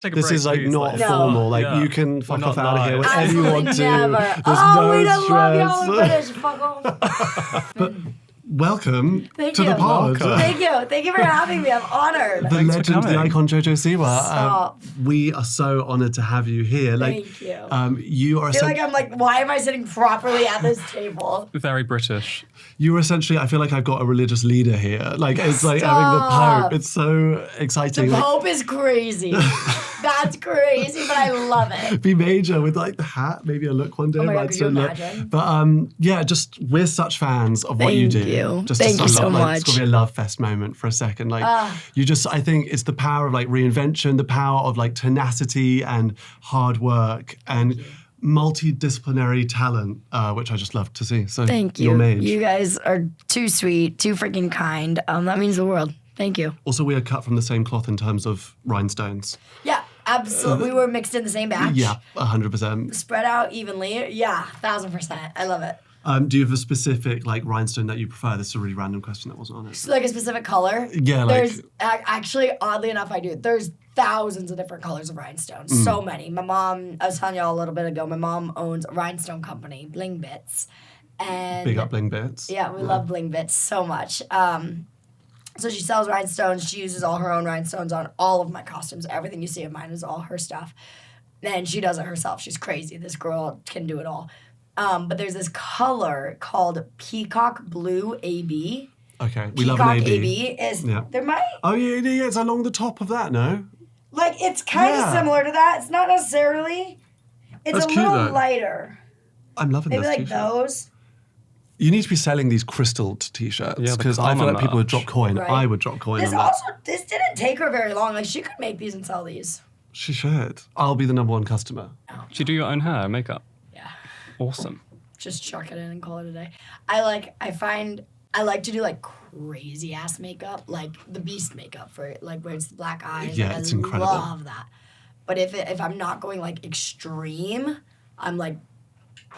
Take a This break, is like please, not like- formal. Like Yeah. you can fuck We're off not out of here live. whenever you want to. Never. There's Oh, no we don't love y'all in stress. British. Fuck off. Welcome Thank to you. the pod. Welcome. Thank you. Thank you for having me. I'm honored. The Thanks for legend, the coming. icon, JoJo Siwa. Stop. We are so honoured to have you here. Like, Thank you. you are I feel like essentially, I'm like, why am I sitting properly at this table? Very British. you are essentially. I feel like I've got a religious leader here. Like it's like having the Stop. Pope. It's so exciting. The Like, Pope is crazy. That's crazy, but I love it. be major with like the hat, maybe a look one day. Oh my God, right? could So you look- imagine? But yeah, just we're such fans of what you Thank do. you. Just Thank to you start so off, like, It's much. gonna be a love fest moment for a second. Like you just, I think it's the power of like reinvention, the power of like tenacity and hard work and multidisciplinary talent, which I just love to see. So Thank you. you're made. You guys are too sweet, too freaking kind. That means the world. Thank you. Also, we are cut from the same cloth in terms of rhinestones. Yeah, absolutely. We were mixed in the same batch. Yeah, 100%. Spread out evenly. Yeah, 1,000%. I love it. Do you have a specific like rhinestone that you prefer? This is a really random question that wasn't on it. It's like a specific color. Yeah, like- There's actually, oddly enough, I do. There's thousands of different colors of rhinestones. Mm. So many. My mom, I was telling y'all a little bit ago, my mom owns a rhinestone company, Bling Bits. And Big up bling bits. yeah, we love Bling Bits so much. So she sells rhinestones. She uses all her own rhinestones on all of my costumes. Everything you see of mine is all her stuff. And she does it herself. She's crazy. This girl can do it all. But there's this color called Peacock Blue AB. Okay, we Peacock love an AB. AB is, Yeah. there might, Oh yeah, it's along the top of that, no? like, it's kind of Yeah. similar to that. It's not necessarily. It's That's a cute, little though. lighter. I'm loving Maybe this like t-shirt. those. You need to be selling these crystalled t-shirts Yeah, the because I feel karma like people would merch. drop coin. Right. I would drop coin This on that. also, this didn't take her very long. Like, she could make these and sell these. She should. I'll be the number one customer. Do you do your own hair, makeup? Yeah. Awesome. Just chuck it in and call it a day. I like to do like crazy ass makeup, like the Beast makeup for it, like where it's the black eyes. Yeah, like, it's I incredible. love that. But if I'm not going like extreme, I'm like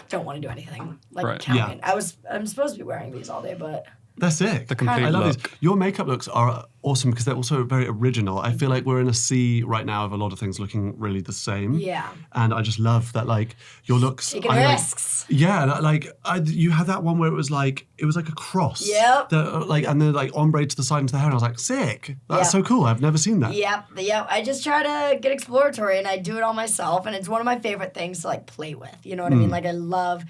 don't want to do anything like Right. counting. I'm supposed to be wearing these all day, but They're sick. The complete I love look. these. Your makeup looks are awesome because they're also very original. I feel like we're in a sea right now of a lot of things looking really the same. yeah, And I just love that, like, your looks. taking I like- risks. Yeah, you had that one where it was like a cross. Yep. That, like, and then like ombre to the side and to the hair, and I was like, sick. That's Yep. so cool. I've never seen that. Yep. I just try to get exploratory and I do it all myself, and it's one of my favorite things to like play with. You know what I mean? Like I love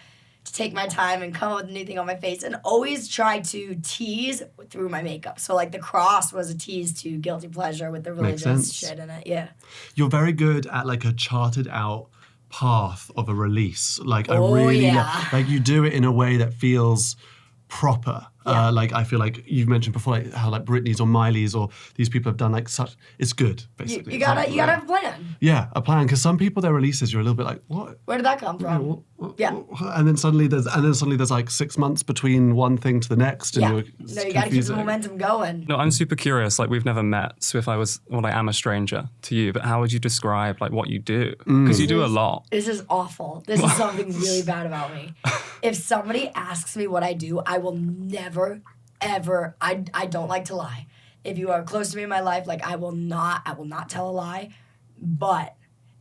to take my time and come up with a new thing on my face and always try to tease through my makeup. So like the cross was a tease to guilty pleasure with the Makes religious sense. shit in it. Yeah. You're very good at like a charted out path of a release. Like a Oh, really yeah. like you do it in a way that feels proper. Yeah. Like I feel like you've mentioned before, like how like Britney's or Miley's or these people have done like such. It's good, basically. You It's gotta like, you gotta have a plan. yeah, a plan. Because some people their releases, you're a little bit like, what? Where did that come from? Yeah. And then suddenly there's like 6 months between one thing to the next, and Yeah. you're No, you gotta keep the confusing. momentum going. No, I'm super curious. Like, we've never met, so if I am a stranger to you, but how would you describe like what you do? Because you do a lot. This is awful. This is something really bad about me. If somebody asks me what I do, I will never, ever, I don't like to lie. If you are close to me in my life, like I will not tell a lie. But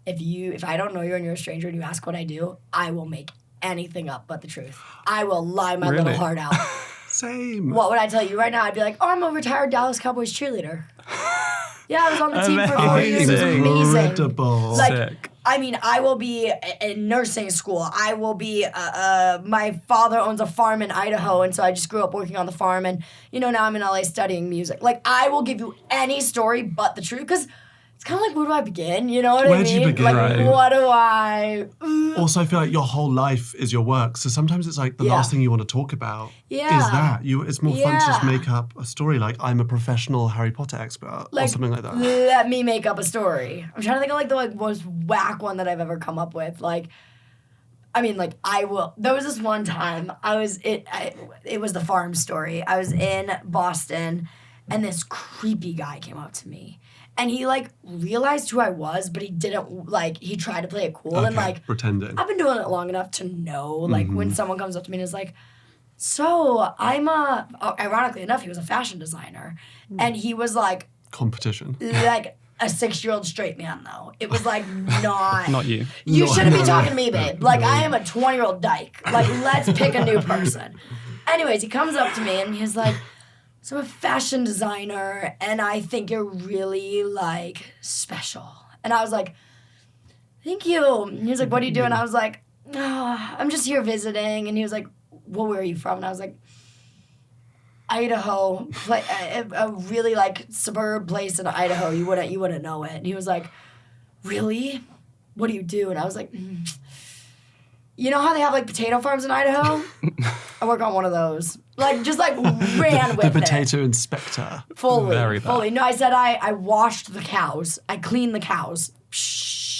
if I don't know you and you're a stranger and you ask what I do, I will make anything up but the truth. I will lie my Really? little heart out. Same. What would I tell you right now? I'd be like, oh, I'm a retired Dallas Cowboys cheerleader. Yeah, I was on the team for 4 years. It was amazing. Incredible. Like, Sick. I mean, I will be in nursing school. I will be, my father owns a farm in Idaho, and so I just grew up working on the farm, and, now I'm in LA studying music. Like, I will give you any story but the truth, because it's kind of like, where do I begin? You know what Where I do mean? you begin? Like, Right. what do I... Also, I feel like your whole life is your work. So sometimes it's like the Yeah. last thing you want to talk about Yeah. is that. It's more fun to just Yeah. make up a story like I'm a professional Harry Potter expert or something like that. Let me make up a story. I'm trying to think of the most whack one that I've ever come up with. I will. There was this one time it was the farm story. I was in Boston, and this creepy guy came up to me, and he realized who I was, but he didn't he tried to play it cool and pretending. I've been doing it long enough to know when someone comes up to me and is like, so I'm ironically enough, he was a fashion designer, and he was like, Competition. a 6-year-old straight man, though. It was like not. Not you. You shouldn't be talking to me, babe. Like, I am a 20-year-old dyke. Like, let's pick a new person. Anyways, he comes up to me and he's like, so I'm a fashion designer and I think you're really, like, special. And I was like, thank you. And he was like, what are you doing? I was like, oh, I'm just here visiting. And he was like, well, where are you from? And I was like, Idaho, like a really like suburb place in Idaho. You wouldn't know it. And he was like, really? What do you do? And I was like, you know how they have like potato farms in Idaho? I work on one of those. Like just like ran with the potato inspector. Fully. No, I said I washed the cows. I cleaned the cows.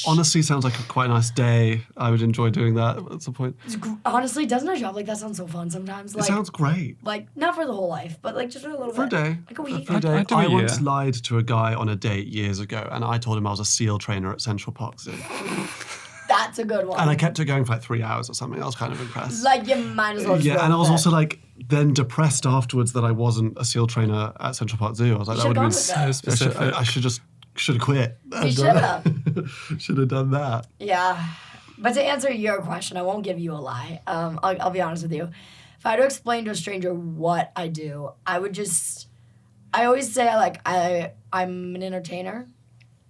Honestly, sounds like quite a nice day. I would enjoy doing that at some point. Honestly, doesn't a job like that sound so fun sometimes? Like, it sounds great. Like, not for the whole life, but like just for a little for bit. For a day. Like a week. For a day. I once lied to a guy on a date years ago, and I told him I was a SEAL trainer at Central Park Zoo. That's a good one. And I kept it going for like 3 hours or something. I was kind of impressed. Like, you might as well just and I was also like, then depressed afterwards that I wasn't a SEAL trainer at Central Park Zoo. I was like, that would have been so specific. I should have quit. You should have. Should have done that. Yeah. But to answer your question, I won't give you a lie. I'll be honest with you. If I had to explain to a stranger what I do, I always say like I'm an entertainer.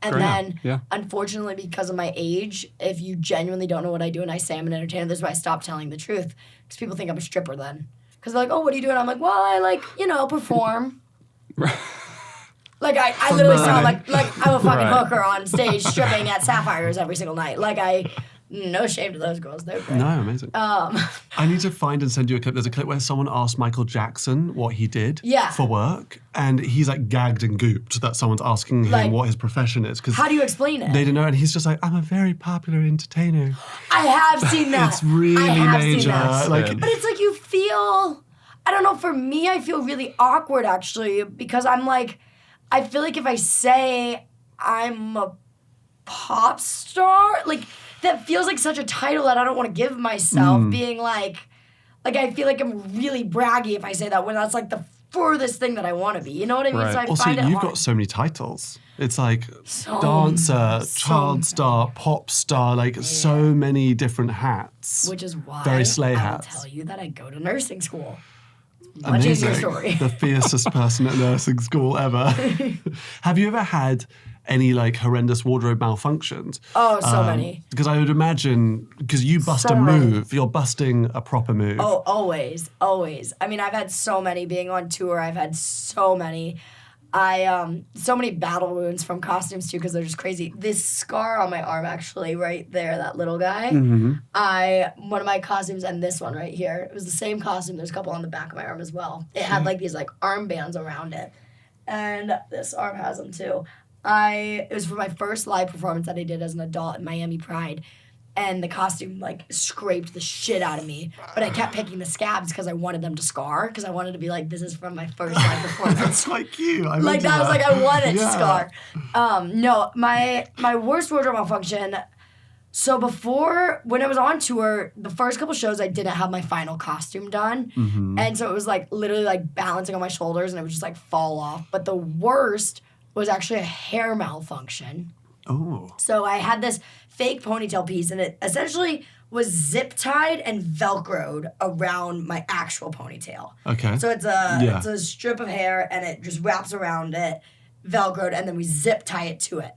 And then, unfortunately, because of my age, if you genuinely don't know what I do and I say I'm an entertainer, this is why I stopped telling the truth. Because people think I'm a stripper then. Because they're like, oh, what do you do? And I'm like, well, I perform. Like, I literally sound like I'm a fucking hooker on stage stripping at Sapphires every single night. Like, no shame to those girls. They're great. No, amazing. I need to find and send you a clip. There's a clip where someone asked Michael Jackson what he did for work. And he's like gagged and gooped that someone's asking him what his profession is. How do you explain it? They didn't know. And he's just like, I'm a very popular entertainer. I have seen that. It's really major. But it's like you feel, I don't know, for me, I feel really awkward actually because I'm like, I feel like if I say I'm a pop star, like that feels like such a title that I don't want to give myself. Being like I feel like I'm really braggy if I say that when that's like the furthest thing that I want to be. You know what I mean? Right. So I also, find it you've hard. got so many titles. It's like dancer, child star, pop star, like so many different hats. Which is why very slay hats. I'll tell you that I go to nursing school. Much easier story. The fiercest person at nursing school ever. Have you ever had any like horrendous wardrobe malfunctions? Oh, so many. Because I would imagine, because you bust a move, you're busting a proper move. Oh, always. I mean, I've had so many being on tour. I've had so many. So many battle wounds from costumes too, because they're just crazy. This scar on my arm, actually, right there, that little guy. One of my costumes, and this one right here, it was the same costume. There's a couple on the back of my arm as well. It had like these like armbands around it, and this arm has them too. It was for my first live performance that I did as an adult at Miami Pride. And the costume, like, scraped the shit out of me. But I kept picking the scabs because I wanted them to scar. Because I wanted to be like, this is from my first live performance. That's quite cute. I like, that was like, I want it to scar. No, my worst wardrobe malfunction. So before, when I was on tour, the first couple shows, I didn't have my final costume done. And so it was, like, literally, like, balancing on my shoulders. And it would just, like, fall off. But the worst was actually a hair malfunction. Oh. So I had this fake ponytail piece, and it essentially was zip tied and Velcroed around my actual ponytail. Okay. So it's a strip of hair, and it just wraps around it, Velcroed, and then we zip tie it to it.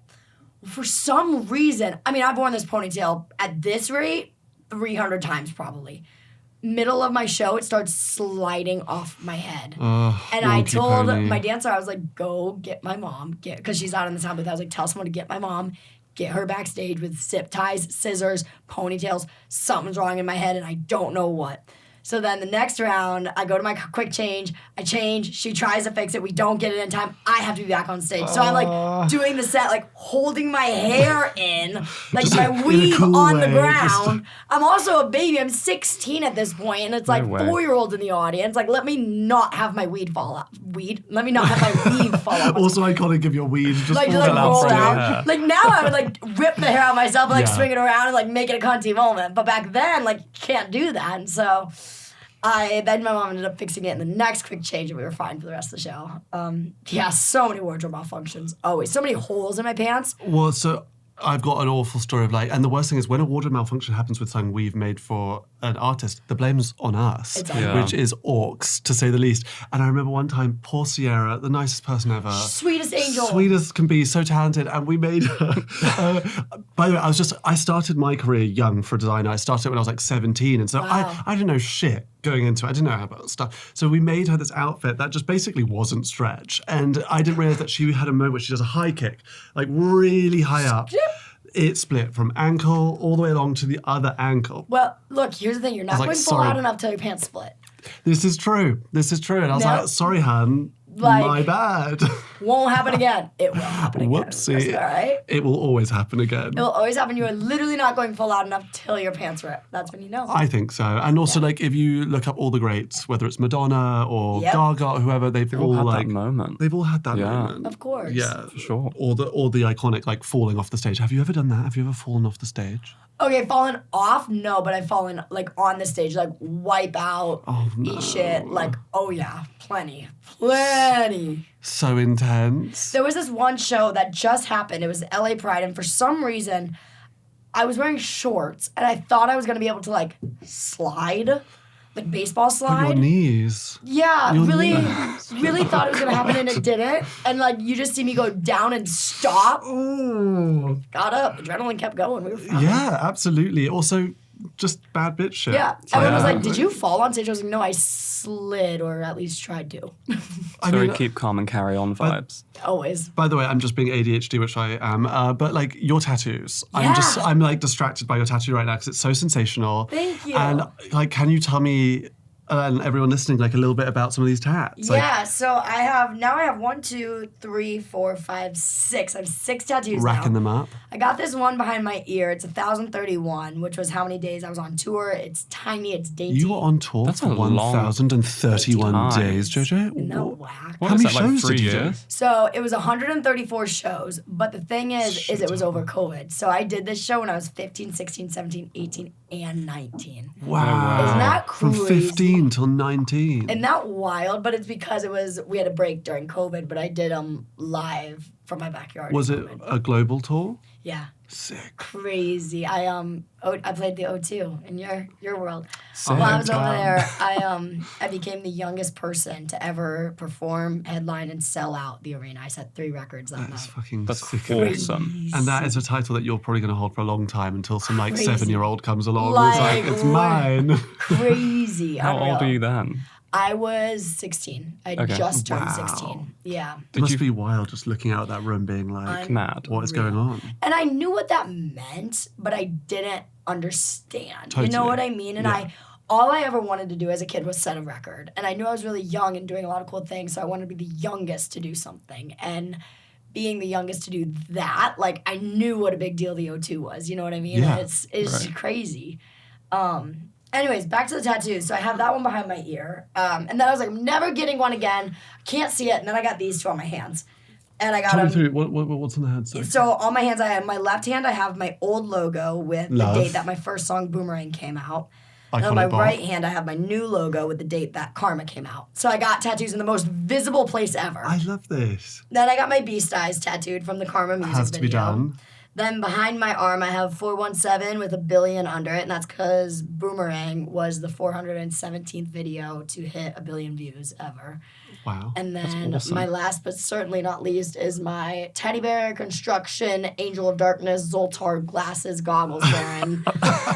For some reason, I mean, I've worn this ponytail at this rate 300 times probably. Middle of my show, it starts sliding off my head. And I told my dancer, I was like, go get my mom, because she's out in the sound booth. I was like, tell someone to get my mom, get her backstage with zip ties, scissors, ponytails. Something's wrong in my head, and I don't know what. So then the next round, I go to my quick change. I change. She tries to fix it. We don't get it in time. I have to be back on stage. So I'm like doing the set, like holding my hair in, like my weave on the ground. I'm also a baby. I'm 16 at this point, and it's like 4-year-olds in the audience. Like, let me not have my weed fall out. Let me not have my weave fall out. Also iconic of your weave just like, roll out. Like now I would like rip the hair out myself and like swing it around and like make it a cunty moment. But back then, like, you can't do that. And so Then my mom ended up fixing it in the next quick change, and we were fine for the rest of the show. So many wardrobe malfunctions. Always. So many holes in my pants. Well, so I've got an awful story of like, and the worst thing is when a wardrobe malfunction happens with something we've made for an artist, the blame's on us, It's on which is orcs, to say the least. And I remember one time, poor Sierra, the nicest person ever. Sweetest angel. Sweetest can be, so talented. And we made her, by the way, I started my career young for a designer. I started when I was like 17. And so I didn't know shit going into it. I didn't know about stuff. So we made her this outfit that just basically wasn't stretch. And I didn't realize that she had a moment where she does a high kick, like really high up. It split from ankle all the way along to the other ankle. Well, look, here's the thing. You're not going full out enough till your pants split. This is true. And I was like, sorry, hun. Like, my bad. Won't happen again. It will happen again. Whoopsie. That's all right. It will always happen again. It will always happen. You are literally not going full out enough till your pants rip. That's when you know. I think so. And also, like, if you look up all the greats, whether it's Madonna or Gaga or whoever, they've all had like that moment. They've all had that moment. Of course. Yeah, for sure. Or the iconic like falling off the stage. Have you ever done that? Have you ever fallen off the stage? Okay, fallen off? No, but I've fallen like on the stage, like wipe out, eat shit. Like, oh yeah, plenty. So intense. There was this one show that just happened. It was LA Pride, and for some reason, I was wearing shorts, and I thought I was gonna be able to like slide, like baseball slide. Your knees. Yeah, really thought it was gonna happen, and it didn't. And like you just see me go down and stop. Oh. Got up, adrenaline kept going. We were fine. Yeah, absolutely. Also, just bad bitch shit. Yeah, everyone was like, "Did you fall on stage?" I was like, "No, I slid, or at least tried to." Very keep calm and carry on vibes. Always. By the way, I'm just being ADHD, which I am. But like your tattoos, Yeah. I'm like distracted by your tattoo right now because it's so sensational. Thank you. And like, can you tell me and everyone listening like a little bit about some of these tats? Yeah, so I have 1, 2, 3, 4, 5, 6. I have 6 tattoos Racking now. them up. I got this one behind my ear. It's 1,031, which was how many days I was on tour. It's tiny, it's dainty. You were on tour That's for a long 1,031 time. days, JoJo. Isn't that whack? What How is many that, like shows 3 did you do? years? So it was 134 shows, but the thing is it was over COVID. So I did this show when I was 15, 16, 17, 18, and 19. Wow. Isn't that crazy? From 15 till 19. Isn't that wild? But it's because we had a break during COVID, but I did them live from my backyard. Was it a global tour? Yeah. Sick. Crazy. I played the O2 in your world. Sick. While I was over there, I became the youngest person to ever perform, headline, and sell out the arena. I set 3 records that That's night. fucking That's sick. awesome. And that is a title that you're probably going to hold for a long time until some like Crazy. 7-year-old comes along Like, and it's like, it's mine. Crazy. How Unreal. old were you then? I was 16. I Okay. just turned Wow. 16. Yeah. It must be wild just looking out that room being like, Mad. what is going on? And I knew what that meant, but I didn't understand. Totally. You know what I mean? And Yeah. all I ever wanted to do as a kid was set a record. And I knew I was really young and doing a lot of cool things, so I wanted to be the youngest to do something. And being the youngest to do that, like I knew what a big deal the O2 was. You know what I mean? Yeah. It's Right. crazy. Anyways, back to the tattoos. So I have that one behind my ear. And then I was like, I'm never getting one again. Can't see it. And then I got these 2 on my hands. And I got Tell me them. through, what's on the hand side? So on my hands, I have my left hand. I have my old logo with Love. the date that my first song "Boomerang" came out. And on Iconic my bar. right hand, I have my new logo with the date that "Karma" came out. So I got tattoos in the most visible place ever. I love this. Then I got my Beast Eyes tattooed from the Karma music Has to be video. done. Then behind my arm, I have 417 with a billion under it, and that's because "Boomerang" was the 417th video to hit 1 billion views ever. Wow. And then awesome. my last but certainly not least is my teddy bear construction angel of darkness Zoltar glasses goggles wearing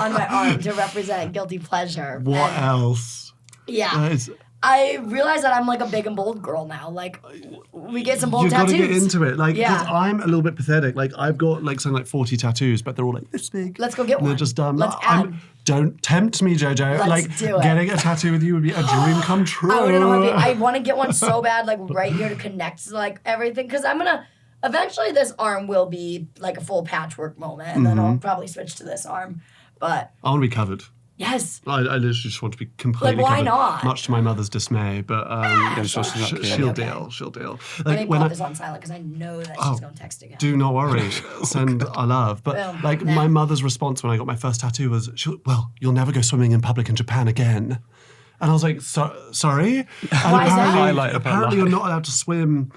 on my arm to represent guilty pleasure. What And, else? yeah. It's, I realize that I'm like a big and bold girl now. Like we get some bold you've got tattoos. to get into it. Like, 'cause Yeah. I'm a little bit pathetic. Like, I've got like something like 40 tattoos, but they're all like this big. Let's go get and They're one. just done. Let's I'm- add. Don't tempt me, JoJo. Let's like, do it. getting a tattoo with you would be a dream come true. I wouldn't know. I want to get one so bad, like right here to connect like everything. Because I'm gonna eventually this arm will be like a full patchwork moment, and then I'll probably switch to this arm. But I want to be covered. yes, I literally just want to be completely why covered. not? Much to my mother's dismay, but she'll not care. she'll Okay. deal. She'll deal. let me Like when put I this on silent because I know that Oh. she's gonna text again. do not worry, send our love. But Boom. like Nah. my mother's response when I got my first tattoo was, well, you'll never go swimming in public in Japan again. And I was like, sorry? And Why is that? Highlight of her apparently life. you're not allowed to swim.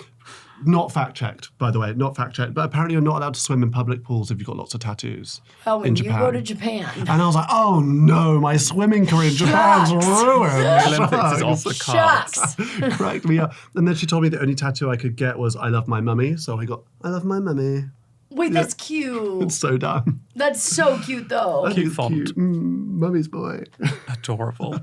Not fact-checked, by the way, not fact-checked. But apparently you're not allowed to swim in public pools if you've got lots of tattoos Oh, when in you Japan. go to Japan. And I was like, oh no, my swimming career in Japan's Shucks. ruined. Olympics is off the cards. Shucks. Cracked me up. And then she told me the only tattoo I could get was I love my mummy. So I got, I love my mummy. Wait, that's cute. It's so dumb. That's so cute, though. Cute font. Mummy's boy. Adorable.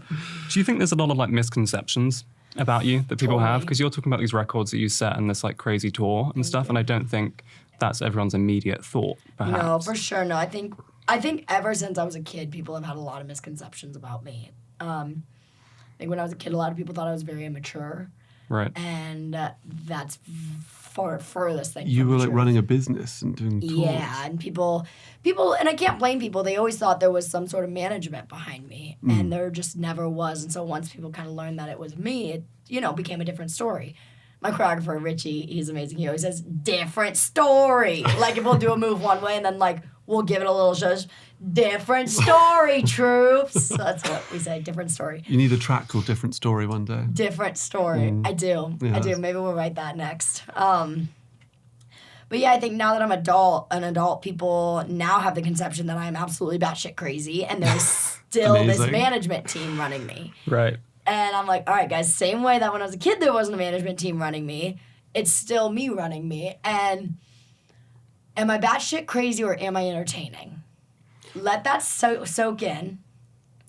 Do you think there's a lot of like misconceptions about you that people have? Totally. Because you're talking about these records that you set and this like crazy tour and stuff, and I don't think that's everyone's immediate thought, perhaps. No, for sure. No, I think ever since I was a kid, people have had a lot of misconceptions about me. I think when I was a kid, a lot of people thought I was very immature, Right. and that's furthest thing. You from were the like truth. running a business and doing tours. Yeah, and people, and I can't blame people. They always thought there was some sort of management behind me, and there just never was. And so once people kind of learned that it was me, it became a different story. My choreographer Richie, he's amazing. He always says different story. Like if we'll do a move one way and then like we'll give it a little shush. Different story, troops. So that's what we say. Different story. You need a track called Different Story one day. Different story. I do. I Yes. do. Maybe we'll write that next. But yeah, I think now that I'm an adult, people now have the conception that I'm absolutely batshit crazy, and there's still this Amazing. management team running me. Right. And I'm like, all right, guys, same way that when I was a kid there wasn't a management team running me, it's still me running me. And am I batshit crazy or am I entertaining? Let that soak in.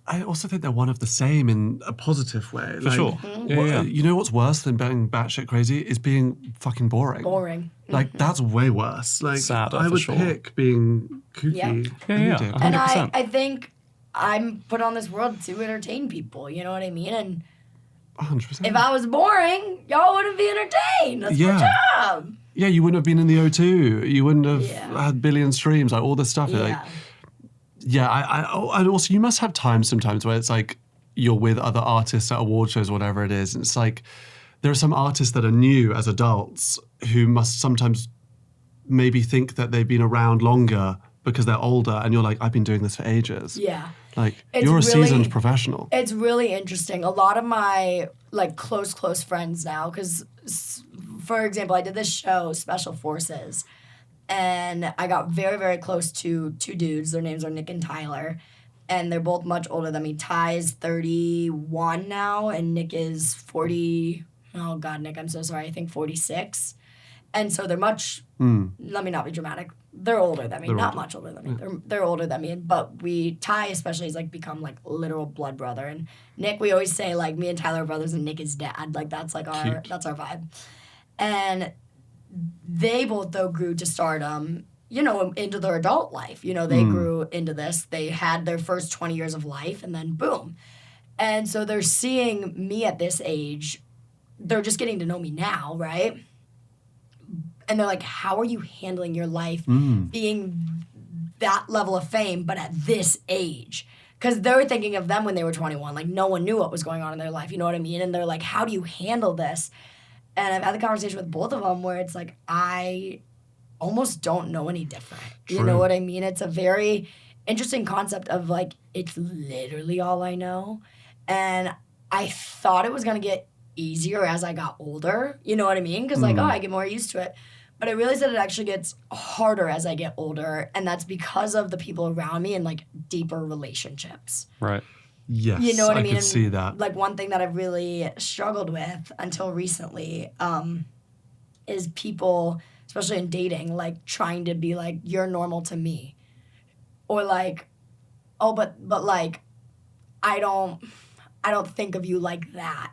I also think they're one of the same in a positive way. For sure. Yeah. You know what's worse than being batshit crazy is being fucking boring. Boring. Like that's way worse. Like Sadder, I for would sure. pick being kooky. Yeah. any Yeah. day. And 100%. I think I'm put on this world to entertain people, you know what I mean? And 100%. if I was boring, y'all wouldn't be entertained. That's Yeah. my job. Yeah, you wouldn't have been in the O2. You wouldn't have Yeah. had billion streams, like all this stuff. Like, Yeah. and also you must have times sometimes where it's like you're with other artists at award shows, whatever it is. And it's like there are some artists that are new as adults who must sometimes maybe think that they've been around longer because they're older, and you're like, I've been doing this for ages. Yeah. Like It's you're a really- seasoned professional. It's really interesting. A lot of my like close friends now, because for example, I did this show, Special Forces, and I got very, very close to two dudes. Their names are Nick and Tyler, and they're both much older than me. Ty's 31 now, and Nick is 40. Oh God, Nick, I'm so sorry. I think 46. And so they're much. Let me not be dramatic. They're older than me, They're not older. much older than me. They're older than me, but Ty especially has like become like literal blood brother. And Nick, we always say like me and Tyler are brothers, and Nick is dad. Like that's like Cute. that's our vibe. And they both though grew to stardom, into their adult life. They grew into this. They had their first 20 years of life, and then boom. And so they're seeing me at this age. They're just getting to know me now, right? And they're like, how are you handling your life being that level of fame, but at this age? Because they're thinking of them when they were 21. Like, no one knew what was going on in their life. You know what I mean? And they're like, how do you handle this? And I've had the conversation with both of them where it's like, I almost don't know any different. You know True. what I mean? It's a very interesting concept of like, it's literally all I know. And I thought it was going to get easier as I got older. You know what I mean? Because I get more used to it. But I realized that it actually gets harder as I get older. And that's because of the people around me and like deeper relationships. Right. Yes, You know what I mean? could And, see that. Like one thing that I've really struggled with until recently is people, especially in dating, like trying to be like, you're normal to me. Or like, oh, but like, I don't think of you like that.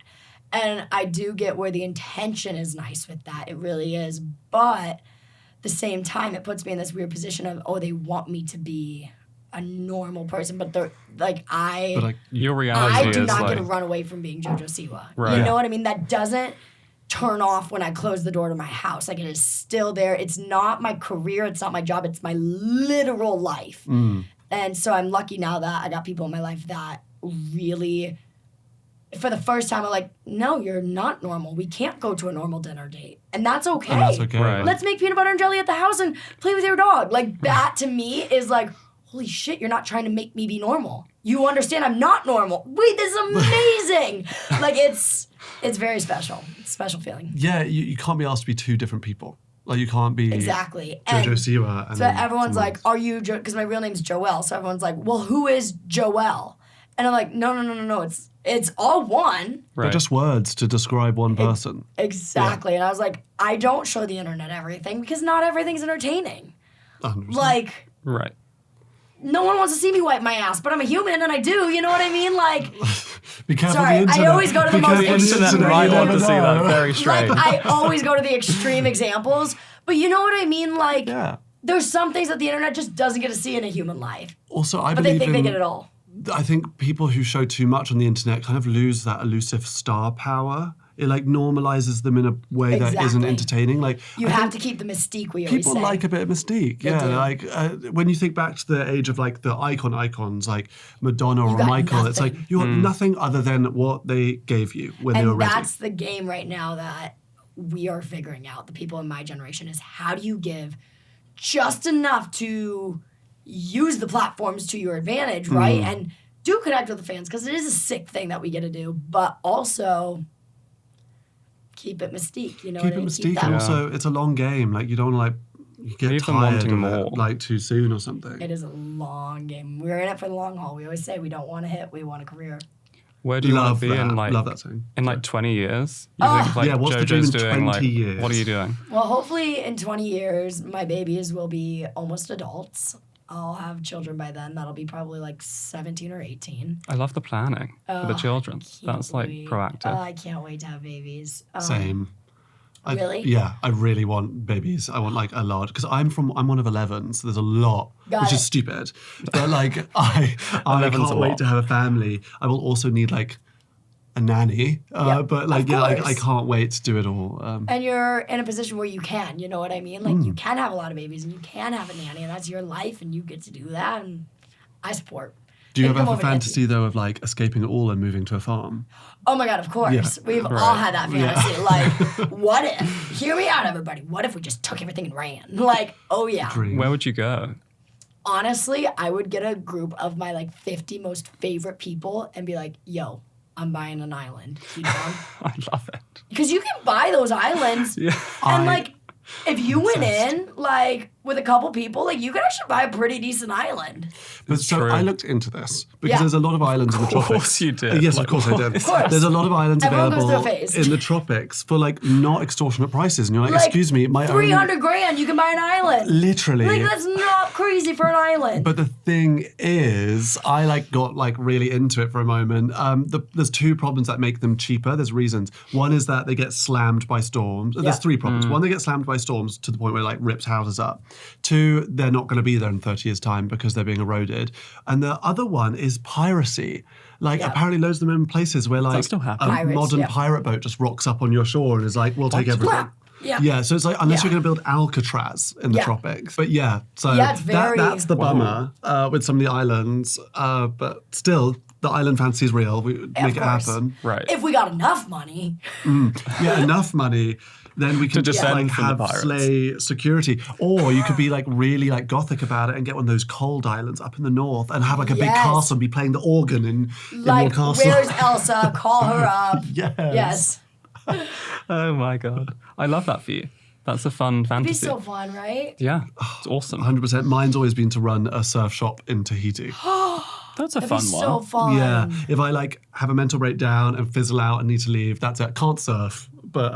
And I do get where the intention is nice with that. It really is. But at the same time, it puts me in this weird position of, oh, they want me to be a normal person. But they're like, But like, Your reality I do is not like, get to run away from being JoJo Siwa. Right. You know what I mean? That doesn't turn off when I close the door to my house. Like, it is still there. It's not my career. It's not my job. It's my literal life. And so I'm lucky now that I got people in my life that really, for the first time, are like, no, you're not normal. We can't go to a normal dinner date. And that's okay. and that's okay. Right. Let's make peanut butter and jelly at the house and play with your dog. Like, that to me is like, holy shit, you're not trying to make me be normal. You understand I'm not normal. Wait, this is amazing. Like, it's very special. It's a special feeling. Yeah, you can't be asked to be two different people. Like, you can't be Exactly. JoJo And Siwa. And so everyone's like, are you, because my real name's Joelle. So everyone's like, well, who is Joelle? And I'm like, no. It's all one. They're just words to describe one person. Exactly. And I was like, I don't show the internet everything because not everything's entertaining. 100%. Like, Right. no one wants to see me wipe my ass, but I'm a human and I do. You know what I mean? Like, be careful sorry, of the internet. I always go to the Be most careful of the Internet internet. might You want to never see that. know. Very strange. like I always go to the extreme examples, but you know what I mean? Like, Yeah. there's some things that the internet just doesn't get to see in a human life, Also, I but they believe think they in, get it all. I think people who show too much on the internet kind of lose that elusive star power. It like normalizes them in a way that isn't Exactly. entertaining. Like You I have think to keep the mystique, we always people say. like a bit of mystique. They Yeah, do. like when you think back to the age of like the icons like Madonna or got Michael, it's like nothing. you want nothing other than what they gave you when they were And ready. that's the game right now that we are figuring out, the people in my generation, is how do you give just enough to use the platforms to your advantage, right? And do connect with the fans, because it is a sick thing that we get to do, but also keep it mystique, you know Keep what I it mean? mystique, that- and also it's a long game. Like you don't like you get Leave them tired wanting of more. it like too soon or something. It is a long game. We're in it for the long haul. We always say we don't want to hit, we want a career. Where do you want Love to be that. in like Love that saying. in like 20 years? You think like Yeah, what's the dream JoJo's in doing 20 like years? what are you doing? Well, hopefully in 20 years, my babies will be almost adults. I'll have children by then. That'll be probably like 17 or 18. I love the planning for the children. That's like Can't wait. proactive. I can't wait to have babies. Same. Really? Yeah, I really want babies. I want like a lot because I'm one of 11, so there's a lot, Got which it. is stupid. But like I 11's can't a wait lot. to have a family. I will also need like a nanny, Yep, but like of yeah, I course. can't wait to do it all. And you're in a position where you can, you know what I mean? Like you can have a lot of babies and you can have a nanny and that's your life and you get to do that and I support. Do you They ever come have a over to fantasy though of like escaping it all and moving to a farm? Oh my God, of course. Yeah. We've all had that fantasy. Like, what if, hear me out, everybody, what if we just took everything and ran? Like, oh yeah. Dream. Where would you go? Honestly, I would get a group of my like 50 most favorite people and be like, yo, I'm buying an island. You know? I love it. Because you can buy those islands. Yeah. And like, if you went in like with a couple people, like you could actually buy a pretty decent island. But so true. I looked into this because Yeah. there's a lot of islands in the Of tropics. course you did. Yes, Like, of course I did. what is course. There's a lot of islands Everyone goes available through a phase. in the tropics for like not extortionate prices, and you're like, Like, excuse me, my 300 grand, you can buy an island. literally. Like that's not crazy for an island. But the thing is, I like got like really into it for a moment. There's two problems that make them cheaper. There's reasons. One is that they get slammed by storms. There's three problems. One, they get slammed by storms to the point where it like rips houses up. Two, they're not going to be there in 30 years' time because they're being eroded. And the other one is piracy. Like apparently loads of them in places where like still a happen? Pirates, modern yeah. pirate boat just rocks up on your shore and is like, we'll take everything. Yeah. Yeah, so it's like unless Yeah. you're going to build Alcatraz in the Yeah. tropics. But yeah, so Yeah, it's very- that's the bummer with some of the islands. But still, the island fantasy is real. We make it course. happen. Right. If we got enough money. Yeah, enough money. Then we can just defend like from the have pirates. slay security, or you could be like really like gothic about it and get one of those cold islands up in the north and have like a big Yes. castle and be playing the organ in your Like, castle. where's Elsa? Call her up. Yes. Yes. Oh my god. I love that for you. That's a fun It'd be fantasy. so fun, right? Yeah. It's awesome. 100%. Mine's always been to run a surf shop in Tahiti. That's a It'd fun be one. so fun. Yeah, if I like have a mental breakdown and fizzle out and need to leave, that's it. Can't surf, but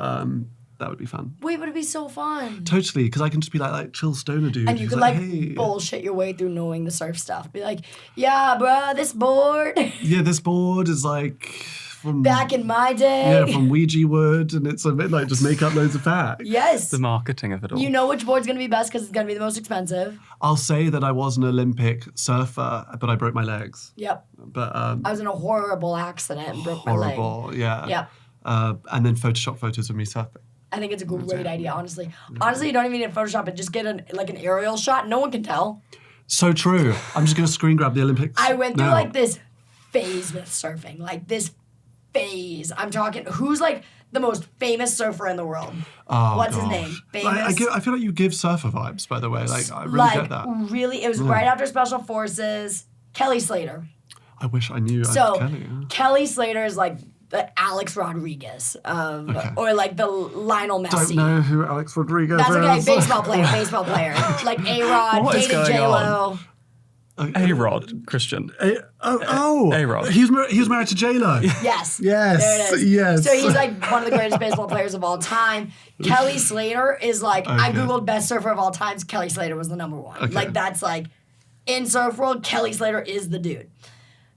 that would be fun. Wait, but it'd be so fun. Totally, because I can just be like chill stoner dude. And you who's could like hey, bullshit your way through knowing the surf stuff. Be like, yeah, bruh, this board yeah, this board is like from back in my day. yeah from Ouija wood, and it's a bit like just make up loads of facts. Yes. The marketing of it all. You know which board's gonna be best because it's gonna be the most expensive. I'll say that I was an Olympic surfer, but I broke my legs. Yep. But I was in a horrible accident and broke my leg. horrible, yeah. Yep. And then Photoshop photos of me surfing. I think it's a great idea, honestly. Honestly, you don't even need to Photoshop it. Just get an aerial shot. No one can tell. So true. I'm just gonna screen grab the Olympics. I went through now. like this phase with surfing. Like this phase. I'm talking, who's like the most famous surfer in the world? Oh, What's gosh. his name? Like, Famous. I feel like you give surfer vibes, by the way. Like, I really like, get that. really, it was right after Special Forces. Kelly Slater. I wish I knew So, Kelly. Yeah. Kelly Slater is like the Alex Rodriguez or like the Lionel Messi. Don't know who Alex Rodriguez That's okay, is. baseball player. Like A-Rod, What is dated going J-Lo. A-Rod, Christian. A-Rod. He was married to J-Lo. Yes. Yes, There it is. yes. So he's like one of the greatest baseball players of all time. Kelly Slater is like, I Googled best surfer of all times. Kelly Slater was the number one. Okay. Like that's like, in surf world, Kelly Slater is the dude.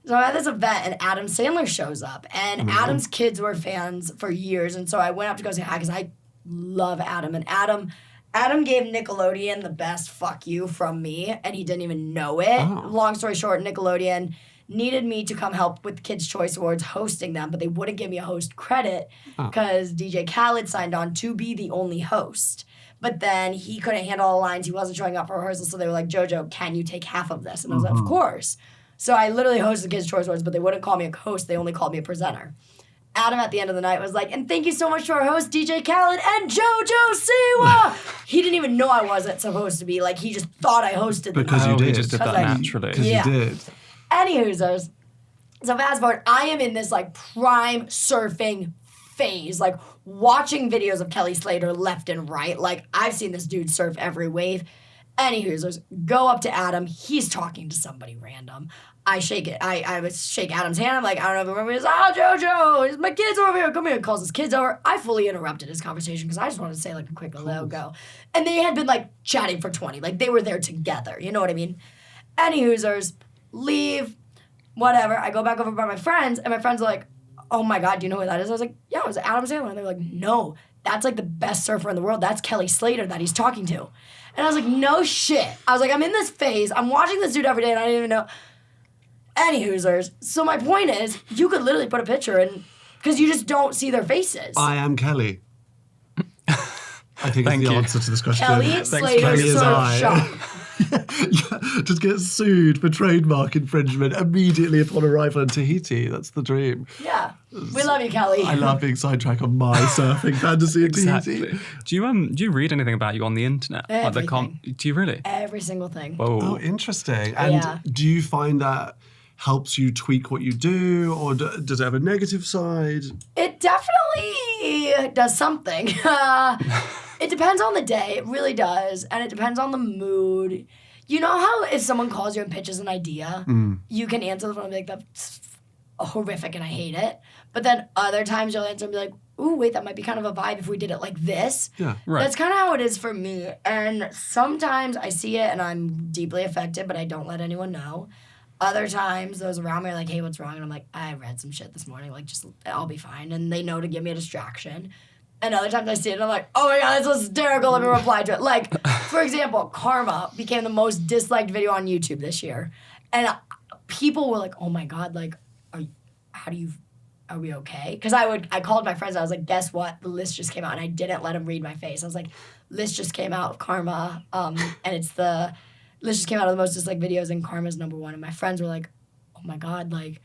So I'm at this event and Adam Sandler shows up. And Adam's kids were fans for years. And so I went up to go say hi because I love Adam. And Adam gave Nickelodeon the best fuck you from me, and he didn't even know it. Oh. Long story short, Nickelodeon needed me to come help with Kids' Choice Awards hosting them, but they wouldn't give me a host credit because DJ Khaled signed on to be the only host. But then he couldn't handle all the lines. He wasn't showing up for rehearsal, so they were like, JoJo, can you take half of this? And I was like, of course. So I literally hosted Kids' Choice Awards, but they wouldn't call me a host. They only called me a presenter. Adam at the end of the night was like, and thank you so much to our host, DJ Khaled and JoJo Siwa. He didn't even know I wasn't supposed to be. Like, he just thought I hosted the Because night. you He did. just did I was that like, naturally. Because Yeah. you did. Anywho's, so fast forward, I am in this like prime surfing phase, like watching videos of Kelly Slater left and right. Like, I've seen this dude surf every wave. Anywho's, go up to Adam. He's talking to somebody random. I shake it. I would shake Adam's hand. I'm like, I don't know if you remember this. Oh, JoJo, my kid's over here. Come here. Calls his kids over. I fully interrupted his conversation because I just wanted to say like a quick hello, go. And they had been like chatting for 20. Like they were there together. You know what I mean? Anywho's, leave, whatever. I go back over by my friends, and my friends are like, oh my God, do you know who that is? I was like, yeah, it was Adam Sandler. And they're like, no, that's like the best surfer in the world. That's Kelly Slater that he's talking to. And I was like, no shit. I was like, I'm in this phase. I'm watching this dude every day, and I didn't even know. Anywho's, so my point is, you could literally put a picture in, because you just don't see their faces. I am Kelly. I think Thank it's the you. answer to this question. Kelly Slater Kelly is Surf I. Shop. Just get sued for trademark infringement immediately upon arrival in Tahiti. That's the dream. Yeah. We love you, Kelly. I love being sidetracked on my surfing fantasy in Tahiti. Exactly. Do you read anything about you on the internet? Everything. Do you really? Every single thing. Whoa. Oh, interesting. And Yeah. do you find that helps you tweak what you do, or does it have a negative side? It definitely does something. It depends on the day. It really does. And it depends on the mood. You know how if someone calls you and pitches an idea, you can answer the phone and be like, that's horrific and I hate it. But then other times you'll answer and be like, ooh, wait, that might be kind of a vibe if we did it like this. Yeah. Right. That's kind of how it is for me. And sometimes I see it and I'm deeply affected, but I don't let anyone know. Other times, those around me are like, hey, what's wrong? And I'm like, I read some shit this morning. Like, just, I'll be fine. And they know to give me a distraction. And other times I see it and I'm like, oh my God, that's hysterical. Let me reply to it. Like, for example, Karma became the most disliked video on YouTube this year. And people were like, oh my God, like, are we okay? Because I called my friends and I was like, guess what? The list just came out. And I didn't let them read my face. I was like, list just came out of Karma. And it's the list just came out of the most disliked videos and Karma's number one. And my friends were like, oh my God, like,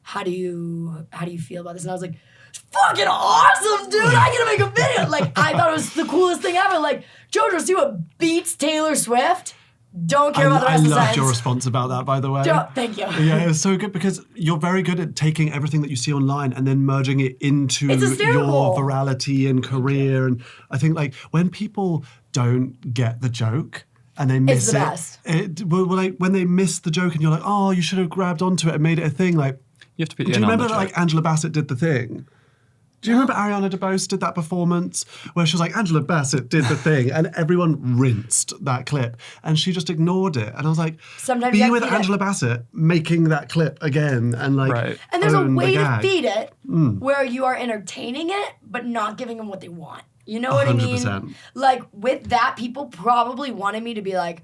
how do you feel about this? And I was like, it's fucking awesome, dude. I get to make a video. Like, I thought it was the coolest thing ever. Like, JoJo Siwa beats Taylor Swift. Don't care about the rest I of the loved sentence. your response about that, by the way. Thank you. Yeah, it was so good because you're very good at taking everything that you see online and then merging it into It's your hysterical. virality and career. And I think like when people don't get the joke and they miss It's the best. like when they miss the joke and you're like, oh, you should have grabbed onto it and made it a thing. Like, You have to put do in you on remember the that joke. like Angela Bassett did the thing? Do you remember Ariana DeBose did that performance where she was like, Angela Bassett did the thing, and everyone rinsed that clip, and she just ignored it. And I was like, Sometimes be you have to with feed it. Angela Bassett making that clip again and like Right. And there's a own the way to gag. feed it where you are entertaining it, but not giving them what they want. You know what I mean? 100%. Like with that, people probably wanted me to be like,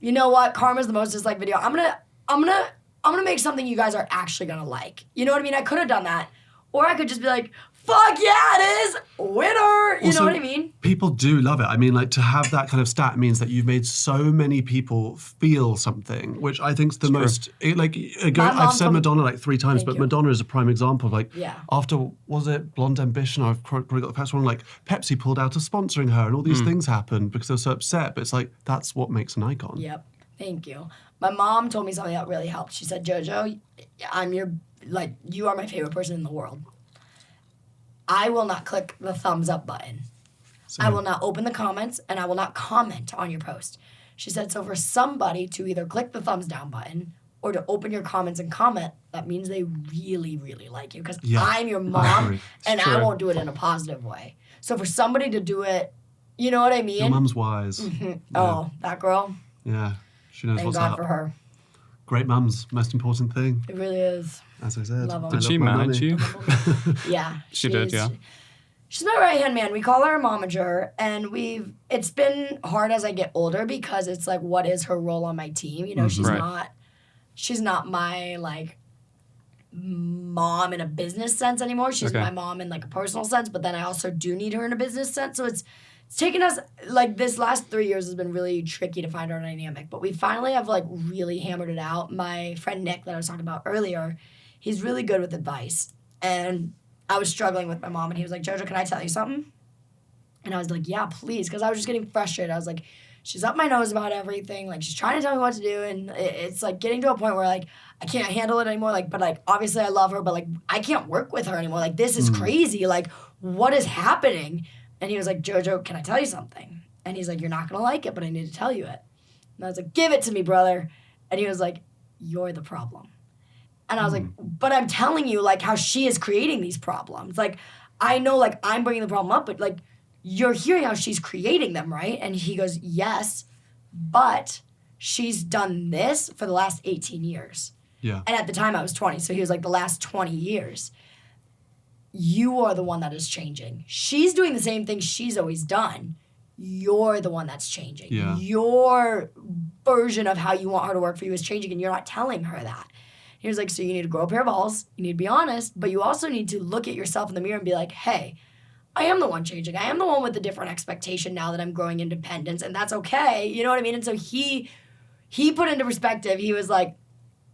you know what? Karma's the most disliked video. I'm gonna make something you guys are actually gonna like. You know what I mean? I could have done that, or I could just be like, fuck yeah, it is. Winner. You Also, know what I mean? People do love it. I mean, like to have that kind of stat means that you've made so many people feel something, which I think is the most, I've said Madonna like 3 times, but Madonna is a prime example of like, after, was it Blonde Ambition? I've probably got the first one, like Pepsi pulled out of sponsoring her and all these things happened because they were so upset. But it's like, that's what makes an icon. Yep. Thank you. My mom told me something that really helped. She said, JoJo, you are my favorite person in the world. I will not click the thumbs up button. I will not open the comments, and I will not comment on your post. She said, so for somebody to either click the thumbs down button or to open your comments and comment, that means they really, really like you. Because I'm your mom, and I won't do it in a positive way. So for somebody to do it, you know what I mean? Your mum's wise. Yeah. Oh, that girl? Yeah. She knows what's God up. for her. Great mums, most important thing. It really is. As I said. Love 'em. Did she manage you? Yeah. She did, yeah. She's my right-hand man. We call her a momager, and it's been hard as I get older because it's like, what is her role on my team? You know, she's not my, like, mom in a business sense anymore. She's my mom in, like, a personal sense, but then I also do need her in a business sense. So it's taken us, like, this last 3 years has been really tricky to find our dynamic, but we finally have, like, really hammered it out. My friend Nick that I was talking about earlier, he's really good with advice, and I was struggling with my mom, and he was like, JoJo, can I tell you something? And I was like, yeah, please, because I was just getting frustrated. I was like, she's up my nose about everything. Like, she's trying to tell me what to do, and it's, like, getting to a point where, like, I can't handle it anymore. Like, but, like, obviously I love her, but, like, I can't work with her anymore. Like, this is crazy. Like, what is happening? And he was like, JoJo, can I tell you something? And he's like, you're not going to like it, but I need to tell you it. And I was like, give it to me, brother. And he was like, you're the problem. And I was like, but I'm telling you, like, how she is creating these problems. Like, I know, like, I'm bringing the problem up, but, like, you're hearing how she's creating them, right? And he goes, yes, but she's done this for the last 18 years. Yeah. And at the time I was 20, so he was like, the last 20 years. You are the one that is changing. She's doing the same thing she's always done. You're the one that's changing. Yeah. Your version of how you want her to work for you is changing, and you're not telling her that. He was like, so you need to grow a pair of balls, you need to be honest, but you also need to look at yourself in the mirror and be like, hey, I am the one changing. I am the one with the different expectation now that I'm growing independence, and that's okay. You know what I mean? And so he put into perspective, he was like,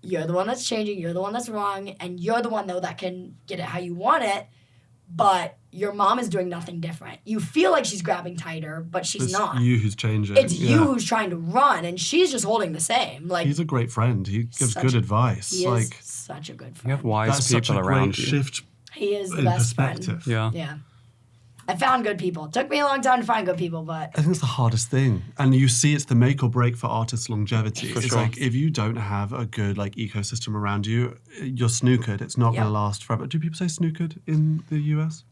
you're the one that's changing, you're the one that's wrong, and you're the one, though, that can get it how you want it, but your mom is doing nothing different. You feel like she's grabbing tighter, but she's not. It's you who's changing. It's you who's trying to run, and she's just holding the same. Like, he's a great friend. He gives good advice. He like, is such a good friend. You have wise that's people such a around great you. shift He is the in best perspective. friend. Yeah. I found good people. It took me a long time to find good people, but I think it's the hardest thing. And you see it's the make or break for artists' longevity. It's sure. like if you don't have a good like ecosystem around you, you're snookered. It's not going to last forever. Do people say snookered in the US?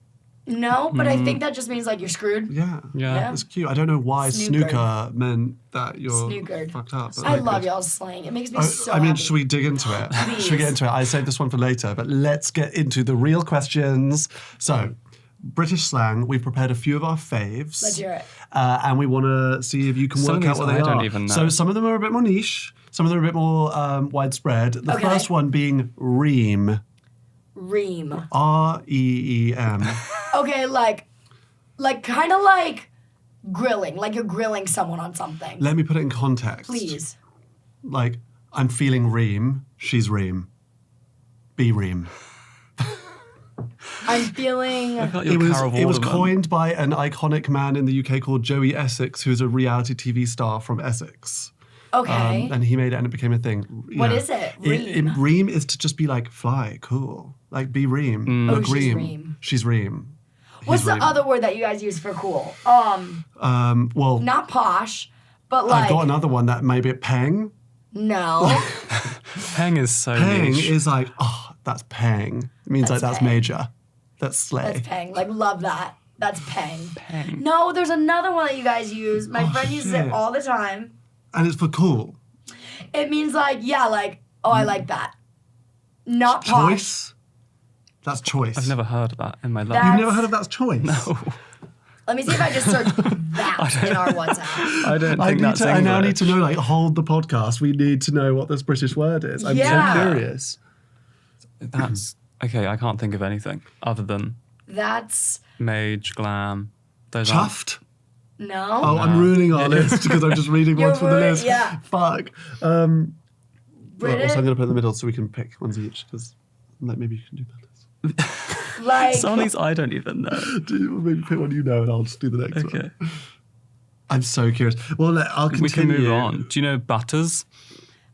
no, but I think that just means like you're screwed. Yeah. Yeah. It's cute. I don't know why snooker meant that you're Snookered. fucked up. But I like, love y'all's slang. It makes me so I mean, happy. should we dig into it? Please. Should we get into it? I saved this one for later, but let's get into the real questions. So, British slang, we've prepared a few of our faves. Let's hear it. And we want to see if you can Some work of out these what they I are. don't even know. So some of them are a bit more niche. Some of them are a bit more widespread. The Okay. first one being ream. Ream. R-E-E-M. Okay, like kind of like grilling. Like you're grilling someone on something. Let me put it in context. Please. Like, I'm feeling ream. She's ream. Be ream. I'm feeling. I felt It you were was, Carol it was Vorderman. coined by an iconic man in the UK called Joey Essex, who's a reality TV star from Essex. Okay. And he made it and it became a thing. What Yeah. is it? Ream. Ream is to just be like, fly, cool. Like, be ream. Look, Oh, she's ream. ream. She's ream. What's He's the ream. other word that you guys use for cool? Well, Not posh, but like. I've got another one that may be a pang. No. Peng is so Pang niche. is like, oh, that's pang. It means That's like, that's pang. major. That's slay. That's pang. Like, love that. That's pang. No, there's another one that you guys use. My friend uses shit. it all the time. And it's for cool. It means like, yeah, like, oh, I like that. Not posh. Choice. That's choice. I've never heard of that in my life. That- You've never heard of that's choice? No. Let me see if I just search that in our WhatsApp. I don't think that's I now need English. to know, like, hold the podcast. We need to know what this British word is. I'm Yeah. so curious. That's okay. I can't think of anything other than That's Mage, glam. Those Chuffed? no. Oh, I'm ruining our list because I'm just reading You're ones from the ruining- list. yeah. Fuck. British? Also, I'm going to put in the middle so we can pick ones each because maybe you can do better. Like Some of these I don't even know. Maybe pick one you know and I'll just do the next Okay. one. I'm so curious. Well, I'll continue. We can move on. Do you know butters?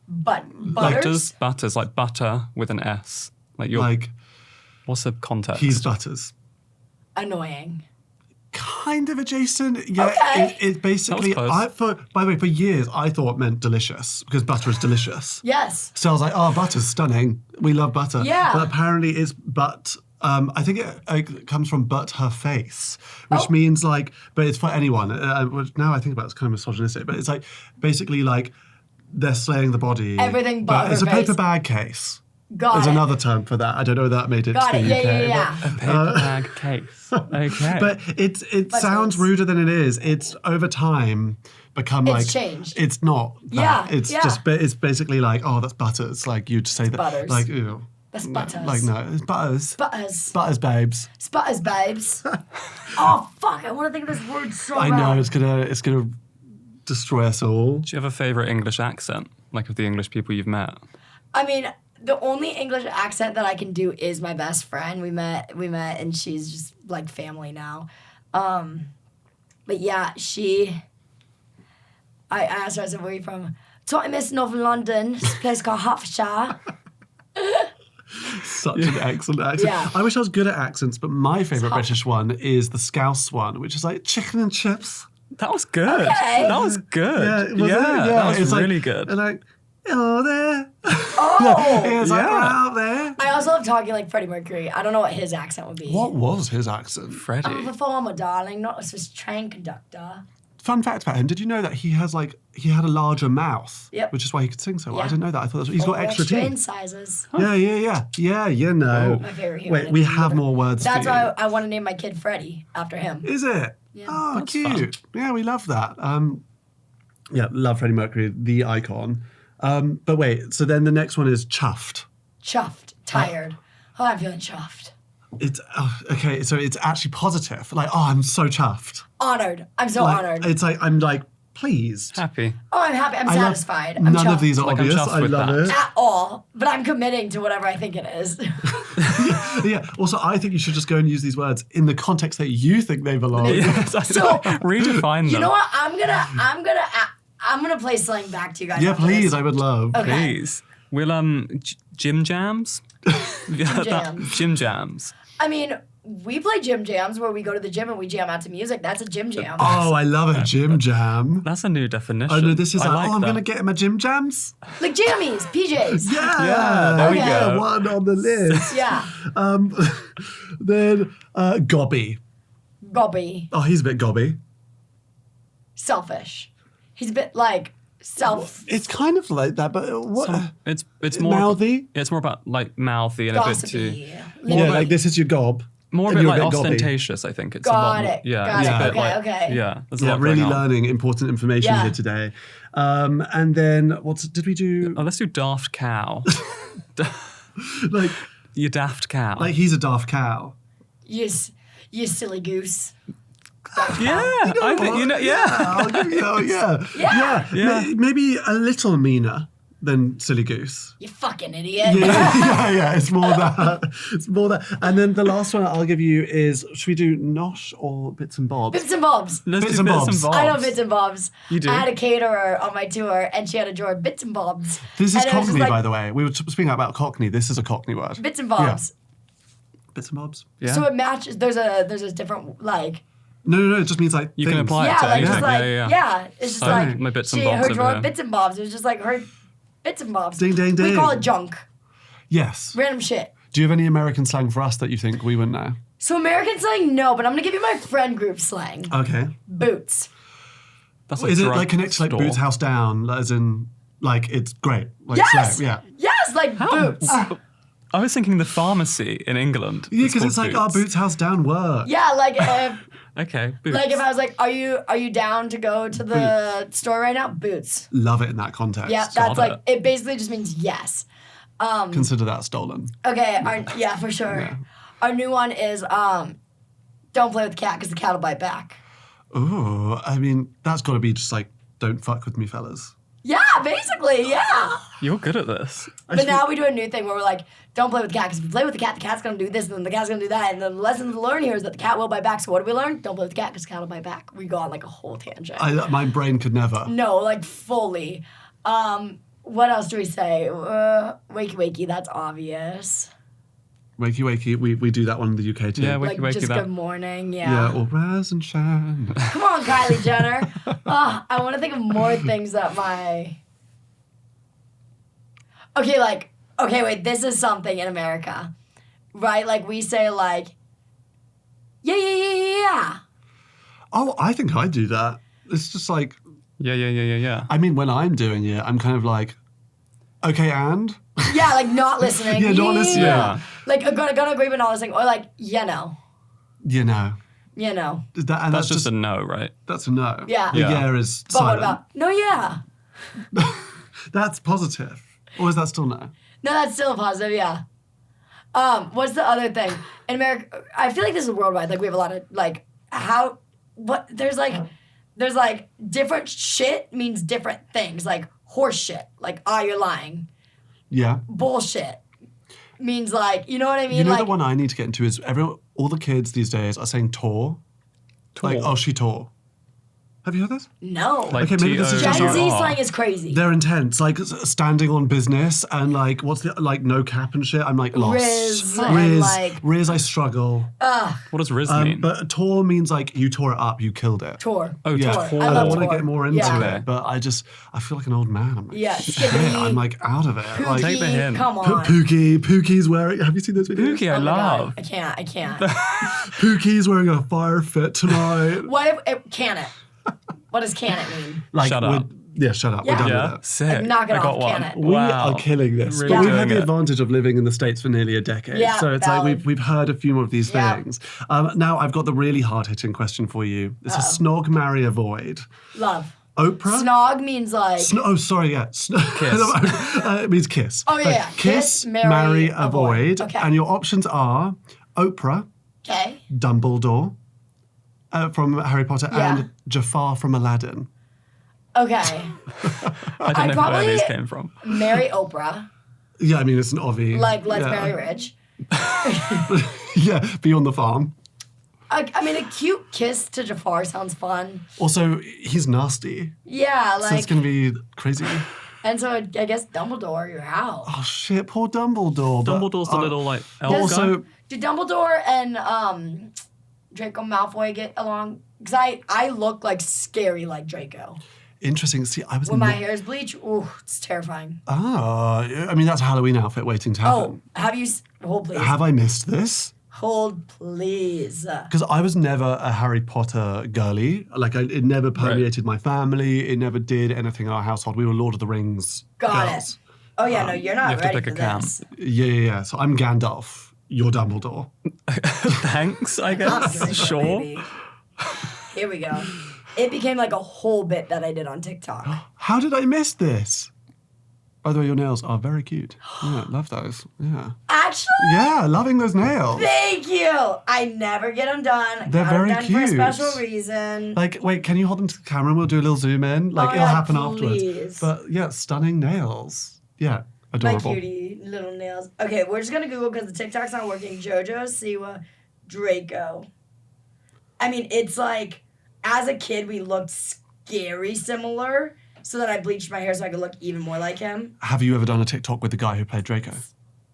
butters. Butters, like butter with an S. Like what's the context? He's Butters. Annoying. Kind of adjacent. Yeah, Okay. it basically, That was close. by the way, for years I thought it meant delicious because butter is delicious. Yes. So I was like, oh, butter's stunning. We love butter. Yeah. But apparently it's but. I think it comes from but her face, which means like, but it's for anyone. Which now I think about it, it's kind of misogynistic, but it's like basically like they're slaying the body. Everything but it's her a paper face. bag case. Got There's it. another term for that. I don't know if that made it Got to it. the UK. Yeah. A paper bag case. Okay. But it sounds ruder than it is. It's over time become like changed. It's not that. Yeah, It's yeah. just it's basically like, oh, that's butter. It's like you'd say that Butters. like ew. That's No, butters. like no, it's butters. Butters. Butters, babes. Sputters, babes. Oh fuck! I want to think of this word so I bad. know it's gonna destroy us all. Do you have a favourite English accent? Like of the English people you've met? I mean, the only English accent that I can do is my best friend. We met, and she's just like family now. But yeah, I asked her, I said, where are you from? Tottenham, Northern London. This place called Hertfordshire. Such an excellent accent. Yeah. I wish I was good at accents, but my favourite British one is the Scouse one, which is like chicken and chips. That was good. Okay. That was good. Yeah, was it? That was it's like- really good. And like, oh there. Oh! It's like, Yeah. we're out there. I also love talking like Freddie Mercury. I don't know what his accent would be. What was his accent? Freddie. I'm a performer, darling, not a Swiss train conductor. Fun fact about him, did you know that he had a larger mouth? Yep. Which is why he could sing so well. I Yeah. didn't know that. I thought he's got Or extra extra teeth. incisors. Yeah, you know. My favorite human. Wait, we in the have universe. more words That's for you. why I want to name my kid Freddie after him. Is it? Yeah. Oh, That's cute. Yeah, we love that. Yeah, love Freddie Mercury, the icon. But wait, so then the next one is chuffed. Chuffed. Tired. Oh, I'm feeling chuffed. It's okay, so it's actually positive. Like, oh, I'm so chuffed. Honored. I'm so Like, honored. It's like I'm like pleased. Happy. Oh, I'm happy. I'm I love- satisfied. I'm None chuffed. of these are Like, I'm obvious. chuffed I with love that. it. At all, but I'm committing to whatever I think it is. Yeah. Also, I think you should just go and use these words in the context that you think they belong. Yes, I So, know. Redefine them. You know what? I'm gonna play Slang back to you guys. Yeah, after please. this. I would love. Okay. Please. We'll gym jams. jams. Gym jams. I mean, we play gym jams where we go to the gym and we jam out to music. That's a gym jam. Oh, I love a gym jam. That's a new definition. I know this is I like, oh, I'm that. going to get my gym jams. Like jammies, PJs. Yeah, there we yeah, go. one on the list. Yeah. Then gobby. Gobby. Oh, he's a bit gobby. Selfish. He's a bit like It's kind of like that, but what? It's more mouthy. It's more about like mouthy and a bit too gossipy. Yeah, like this is your gob. more a and bit you're like gobby. ostentatious. I think it's a Got lot more, it. yeah, Got it's it. a bit Okay, like okay. yeah. There's a Yeah, lot really going on. learning important information Yeah. here today. And then did we do? Oh, let's do daft cow. Like, You daft cow. like he's a daft cow. You silly goose. yeah, I think you know. Yeah. I'll give you, oh, yeah. Yeah. Yeah. Maybe a little meaner than silly goose. You fucking idiot. Yeah. It's more that. It's more that. And then the last one I'll give you is: should we do nosh or bits and bobs? Bits and bobs. Let's Bits do and bits bobs. and bobs. I know bits and bobs. You do? I had a caterer on my tour, and she had a drawer of bits and bobs. This is And it was just Cockney, like, by the way. We were speaking about Cockney. This is a Cockney word. Bits and bobs. Bits and bobs. Yeah. So it matches. There's a different like. No. It just means like You things. can apply it Yeah, to like anything. just like yeah. It's just Oh, like my bits and she bobs her over drawer there. of bits and bobs. It was just like her bits and bobs. Ding, ding, We ding. call it junk. Yes. Random shit. Do you have any American slang for us that you think we wouldn't know? So American slang, no, but I'm gonna give you my friend group slang. Okay. Boots. That's a Is it drug like connected to like store. Boots House Down, as in like it's great? Like Yes. slang, yeah. Yes, like boots. I was thinking the pharmacy in England. Yeah, is because it's called like our Boots House Down work. Yeah, like if Okay, boots. like if I was like, are you down to go to the store right now? Boots. Love it in that context. Yeah, that's like it basically just means yes. Consider that stolen. Okay, yeah, for sure. Yeah. Our new one is Don't play with the cat because the cat will bite back. Ooh, I mean, that's got to be just like, don't fuck with me, fellas. Yeah, basically, yeah. You're good at this. But now we do a new thing where we're like, don't play with the cat, because if you play with the cat's going to do this, and then the cat's going to do that, and the lesson to learn here is that the cat will bite back. So what do we learn? Don't play with the cat, because the cat will bite back. We go on like a whole tangent. My brain could never. No, like fully. What else do we say? Wakey wakey, that's obvious. Wakey wakey, we do that one in the UK too. Yeah, Like wakey just that. good morning, yeah. Yeah, or rise and shine. Come on, Kylie Jenner. I want to think of more things that my... Okay, wait, this is something in America, right? Like, we say, like, yeah. Oh, I think I do that. It's just like, Yeah. I mean, when I'm doing it, I'm kind of like, okay, and? Yeah, like, not listening. Yeah, not listening. Yeah. Like, gonna agree but not listening. Or, like, no. You know. That's just a no, right? That's a no. Yeah. The yeah is But silent. what about, no, yeah. That's positive. Or is that still no? No, that's still a positive, yeah. What's the other thing? In America, I feel like this is worldwide. Like, we have a lot of, like, there's different shit means different things. Like, horse shit. Like, you're lying. Yeah. Bullshit means, like, you know what I mean? You know like, the one I need to get into is all the kids these days are saying tore. Like, oh, she tore. Have you heard this? No. Like Okay, maybe this is Gen just Z our- slang is crazy. They're intense, like standing on business and like no cap and shit. I'm like lost. Riz and, like- Riz, I struggle. What does Riz mean? But tore means like you tore it up, you killed it. Tour. Oh, Yeah, Tor. I I love want to Tor. get more into Yeah. it, but I feel like an old man. I'm like, Yeah, shit, skippity. I'm like out of it. Like Take the hint. Come on. Pookie's wearing. Have you seen those videos? Pookie, I Oh my God, love. I can't. Pookie's wearing a fire fit tonight. What if can it? What does can it mean? Like, Shut up. Yeah, shut up. Yeah. We're done Yeah, with it. sick. Knock it I got off, one. can it? We Wow. are killing this. Really But we've doing had the it. advantage of living in the States for nearly a decade. Yeah, so it's valid. like we've heard a few more of these Yeah. things. Now I've got the really hard-hitting question for you. It's a snog, marry, avoid. Love. Oprah? Snog means like Oh, sorry, yeah. Kiss. It means kiss. Oh, yeah, Like, yeah. Kiss, Kiss, marry, avoid. avoid. Okay. And your options are Oprah, okay. Dumbledore from Harry Potter, Yeah. and Jafar from Aladdin. Okay. I don't know where probably- these came from. Marry Oprah. Yeah, I mean, it's an obvi. Like let's yeah. marry rich. Yeah, be on the farm. I mean, a cute kiss to Jafar sounds fun. Also, he's nasty. Yeah, So it's like, going to be crazy. and so I guess Dumbledore, your house. Oh, shit, poor Dumbledore. But, Dumbledore's the little like elf guy. Also, Do Dumbledore and Draco Malfoy get along? Because I look like scary like Draco. interesting. See, I was... When my hair is bleached, ooh, it's terrifying. I mean, that's a Halloween outfit waiting to happen. Oh, have you... Hold, please. Have I missed this? Hold, please. Because I was never a Harry Potter girly. Like, it never permeated my family. It never did anything in our household. We were Lord of the Rings Got girls. it. Oh, yeah, no, you're not have to ready pick for a camp. this. Yeah. So I'm Gandalf. You're Dumbledore. Thanks, I Not guess. Draco, Sure. baby. Here we go. It became like a whole bit that I did on TikTok. How did I miss this? By the way, your nails are very cute. Yeah, love those. Yeah. Actually, Yeah, loving those nails. thank you. I never get them done. They're Got 'em very done for a cute. special reason. Like, wait, can you hold them to the camera and we'll do a little zoom in? Like, Oh, it'll yeah, happen please. afterwards. But yeah, stunning nails. Yeah, My adorable. cutie little nails. Okay, we're just gonna Google because the TikTok's not working. JoJo Siwa Draco. I mean, it's like as a kid we looked scary similar. So then I bleached my hair so I could look even more like him. Have you ever done a TikTok with the guy who played Draco?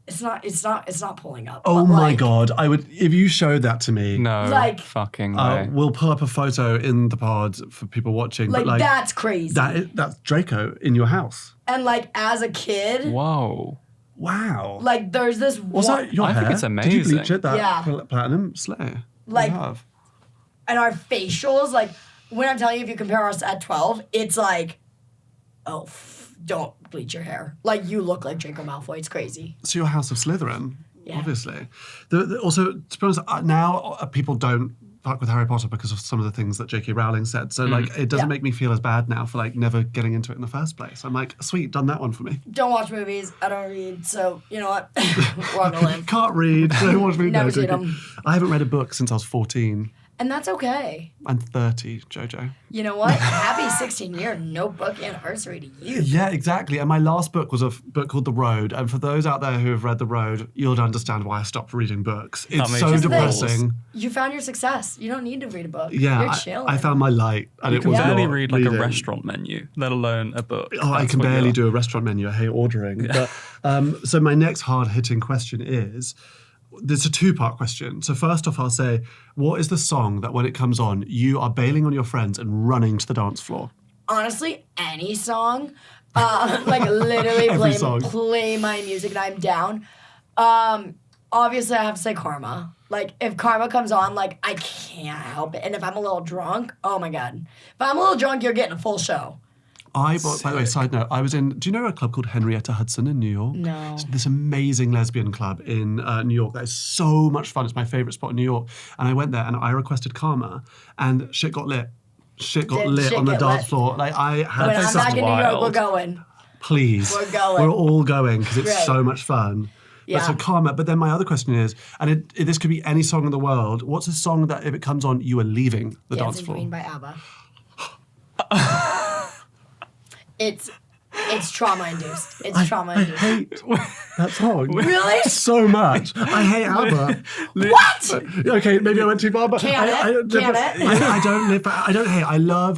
It's not pulling up. Oh but, my like, god, I would, if you showed that to me, No Like- fucking way. we'll pull up a photo in the pod for people watching. Like, but like, that's crazy. that's Draco in your house. And like as a kid, Whoa. Wow. like there's this Was one, that your I hair? think it's Did you bleach amazing. it? That Yeah. platinum slay. Like- Love. and our facials, like when I'm telling you, if you compare us at 12, it's like, oh, don't bleach your hair. Like you look like Draco Malfoy. It's crazy. So you're House of Slytherin, Yeah. obviously. Also, to be honest, now people don't fuck with Harry Potter because of some of the things that J.K. Rowling said. So like, it doesn't make me feel as bad now for like never getting into it in the first place. I'm like, sweet, done that one for me. Don't watch movies. I don't read. So you know what? We're on the limb. Can't read. Don't watch movies. Never No, seen joking. them. I haven't read a book since I was 14. And that's okay. I'm 30, Jojo. You know what? Happy 16-year notebook anniversary to you. Yeah, exactly. And my last book was a book called The Road. And for those out there who have read The Road, you'll understand why I stopped reading books. It's makes so sense. depressing. You found your success. You don't need to read a book. Yeah, You're chilling. I found my light. And You it can was barely not read like a reading. restaurant menu, let alone a book. Oh, I That's can what barely you're- do a restaurant menu. I hate ordering. But so my next hard-hitting question is, there's a two-part question. So first off, I'll say, what is the song that when it comes on, you are bailing on your friends and running to the dance floor? Honestly, any song. Like literally Every song. play my music and I'm down. Obviously, I have to say Karma. Like, if Karma comes on, like, I can't help it. And if I'm a little drunk, oh my God. If I'm a little drunk, you're getting a full show. By the way, side note, I was in, do you know a club called Henrietta Hudson in New York? No. It's this amazing lesbian club in New York that is so much fun. It's my favorite spot in New York. And I went there and I requested Karma and shit got lit. Shit got Did lit shit on the get dance lit? floor. Like I had When I'm sounds back in New York, we're wild. going. Please. We're going. We're all going because it's Great. so much fun. Yeah. But so Karma, but then my other question is, and this could be any song in the world, what's a song that if it comes on, you are leaving the dance Dancing floor? Queen by ABBA. It's trauma-induced. It's I trauma-induced. hate that song. Really? So much. I hate ABBA. What? Okay, maybe I went too far, but Can it? I don't live. I don't hate. I love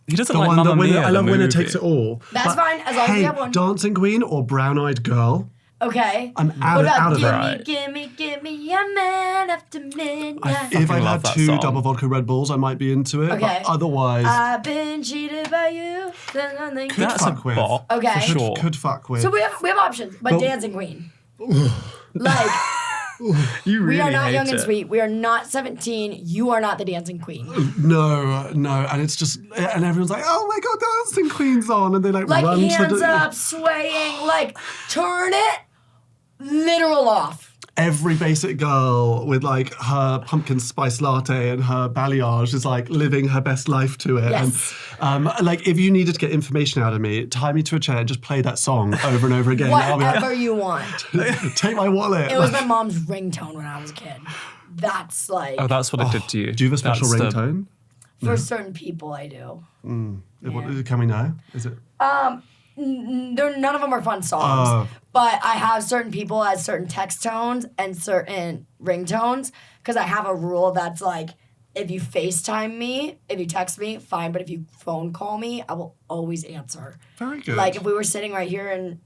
He doesn't the like one that Mamma winner. Mia, I love the Winner movie. Takes It All. That's But fine, as long as you hey, have one. Dancing Queen or Brown Eyed Girl. Okay. I'm out What about of give it. give me a man after midnight. If I love had that 2 song. double vodka Red Bulls, I might be into it. Okay. But otherwise, I've been cheated by you. Then nothing. Could That's a fuck with. bop. Okay. For sure. could fuck with. So we have options, but Dancing Queen. Like, You really we are not hate young and it. sweet. We are not 17. You are not the Dancing Queen. No, and it's just, and everyone's like, oh my God, Dancing Queen's on, and they like Like, run to hands the. up, swaying. Like, turn it literal off. Every basic girl with like her pumpkin spice latte and her balayage is like living her best life to it. Yes. And like if you needed to get information out of me, tie me to a chair and just play that song over and over again. I'll be Whatever you want. like, take my wallet. It was my mom's ringtone when I was a kid. That's like, Oh, that's what it did to you. Do you have a special That's the- ringtone? for certain people, I do. What, can we know? Is it? None of them are fun songs. Oh. But I have certain people as certain text tones and certain ringtones because I have a rule that's like, if you FaceTime me, if you text me, fine. But if you phone call me, I will always answer. Very good. Like if we were sitting right here and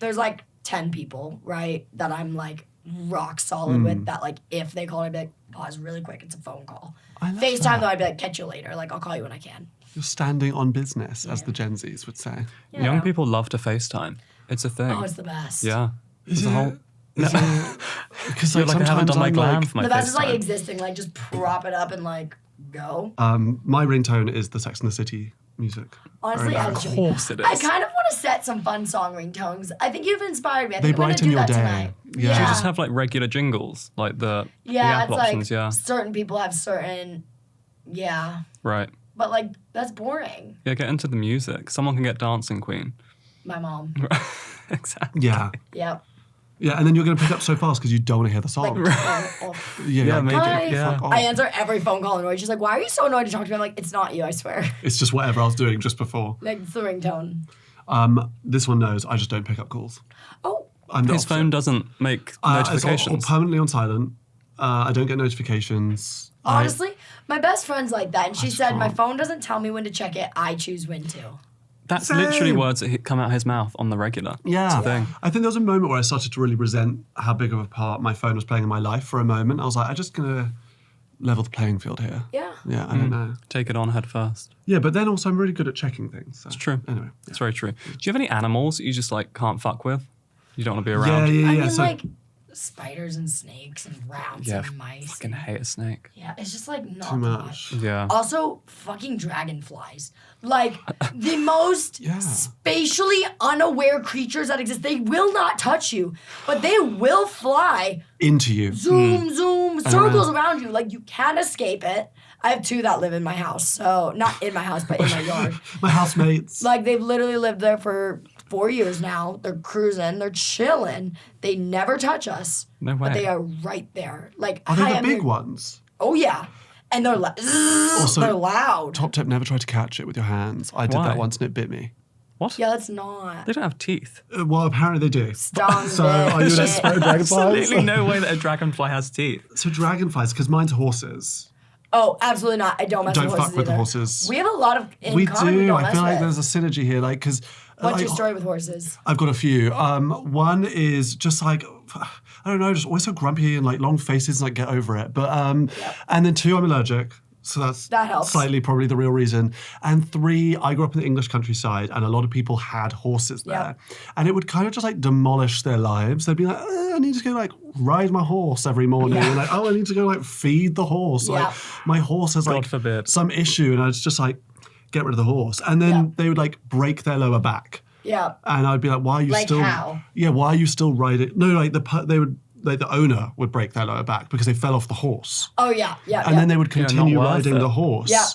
there's like 10 people, right, that I'm like rock solid with that like if they call, I'd be like, pause really quick, it's a phone call. I love FaceTime that. though, I'd be like, catch you later. Like I'll call you when I can. You're standing on business, as the Gen Zs would say. You Young know? people love to FaceTime. It's a thing. Oh, it's the best. Yeah. Is There's a whole. Because You're like, I haven't done my glam for my The best is like FaceTime. existing, like just prop it up and like go. my ringtone is the Sex and the City music. Honestly, Very as nice. should Of be. course it is. I kind of want to set some fun song ringtones. I think you've inspired me. I They think I'm brighten gonna do your that day. tonight. Yeah. Do you just have like regular jingles, like the Yeah, Apple it's like options? Yeah, certain people have certain, yeah, right. but like that's boring. Yeah, get into the music. Someone can get Dancing Queen. My mom. Exactly. Yeah. Yep. Yeah, and then you're going to pick up so fast because you don't want to hear the song. Like, Yeah, maybe. Hi. Yeah. Fuck off. I answer every phone call annoyed. She's like, "Why are you so annoyed to talk to me?" I'm like, "It's not you, I swear." It's just whatever I was doing just before. Like it's the ringtone. This one knows I just don't pick up calls. Oh, I'm the His opposite. phone doesn't make It's all notifications. permanently on silent. I don't get notifications. honestly, my best friend's like that, and she said, "My can't. phone doesn't tell me when to check it. I choose when to." That's Same. literally words that come out his mouth on the regular. Yeah. It's a thing. I think there was a moment where I started to really resent how big of a part my phone was playing in my life for a moment. I was like, I'm just going to level the playing field here. Yeah. Yeah, I don't know. Take it on head first. Yeah, but then also I'm really good at checking things. So. It's true. Anyway. It's very true. Do you have any animals that you just like can't fuck with? You don't want to be Yeah, around? yeah, yeah. I mean, so like spiders and snakes and rats Yeah, and mice. fucking hate a snake. Yeah, it's just like not Too that much. Yeah. Also, fucking dragonflies. Like, the most Yeah. spatially unaware creatures that exist. They will not touch you, but they will fly. Into you. Zoom, zoom, circles around. around you. Like, you can't escape it. I have 2 that live in my house. So, not in my house, but in my yard. My housemates. Like, they've literally lived there for 4 years now. They're cruising. They're chilling. They never touch us. No way. But they are right there. Like, Are they hi, the I'm big here. ones? Oh, yeah. And they're Also, they're loud. Top tip, never try to catch it with your hands. I did Why? that once and it bit me. What? Yeah, that's not. They don't have teeth. Well, apparently they do. Strong So are you an bitch. expert in dragonflies? Absolutely no way that a dragonfly has teeth. So dragonflies, because mine's horses. Oh, absolutely not. I don't mess Don't with fuck horses with the either. horses. We have a lot of in We common we do. don't I mess feel like with. there's a synergy here. Like, because What's your story with horses? I've got a few. One is just like, I don't know, just always so grumpy and like long faces and like get over it. But and then 2, I'm allergic. So That helps. slightly probably the real reason. And 3, I grew up in the English countryside and a lot of people had horses there. And it would kind of just like demolish their lives. They'd be like, I need to go like ride my horse every morning. Yeah. And like, I need to go like feed the horse. Yeah. Like my horse has like God forbid. some issue and I was just like, get rid of the horse. And then they would like break their lower back. Yeah. And I'd be like, why are you Like still? how? Yeah, why are you still riding? No, like the owner would break their lower back because they fell off the horse, Oh, yeah. Yeah. and then they would not continue worth riding it. the horse. Yeah.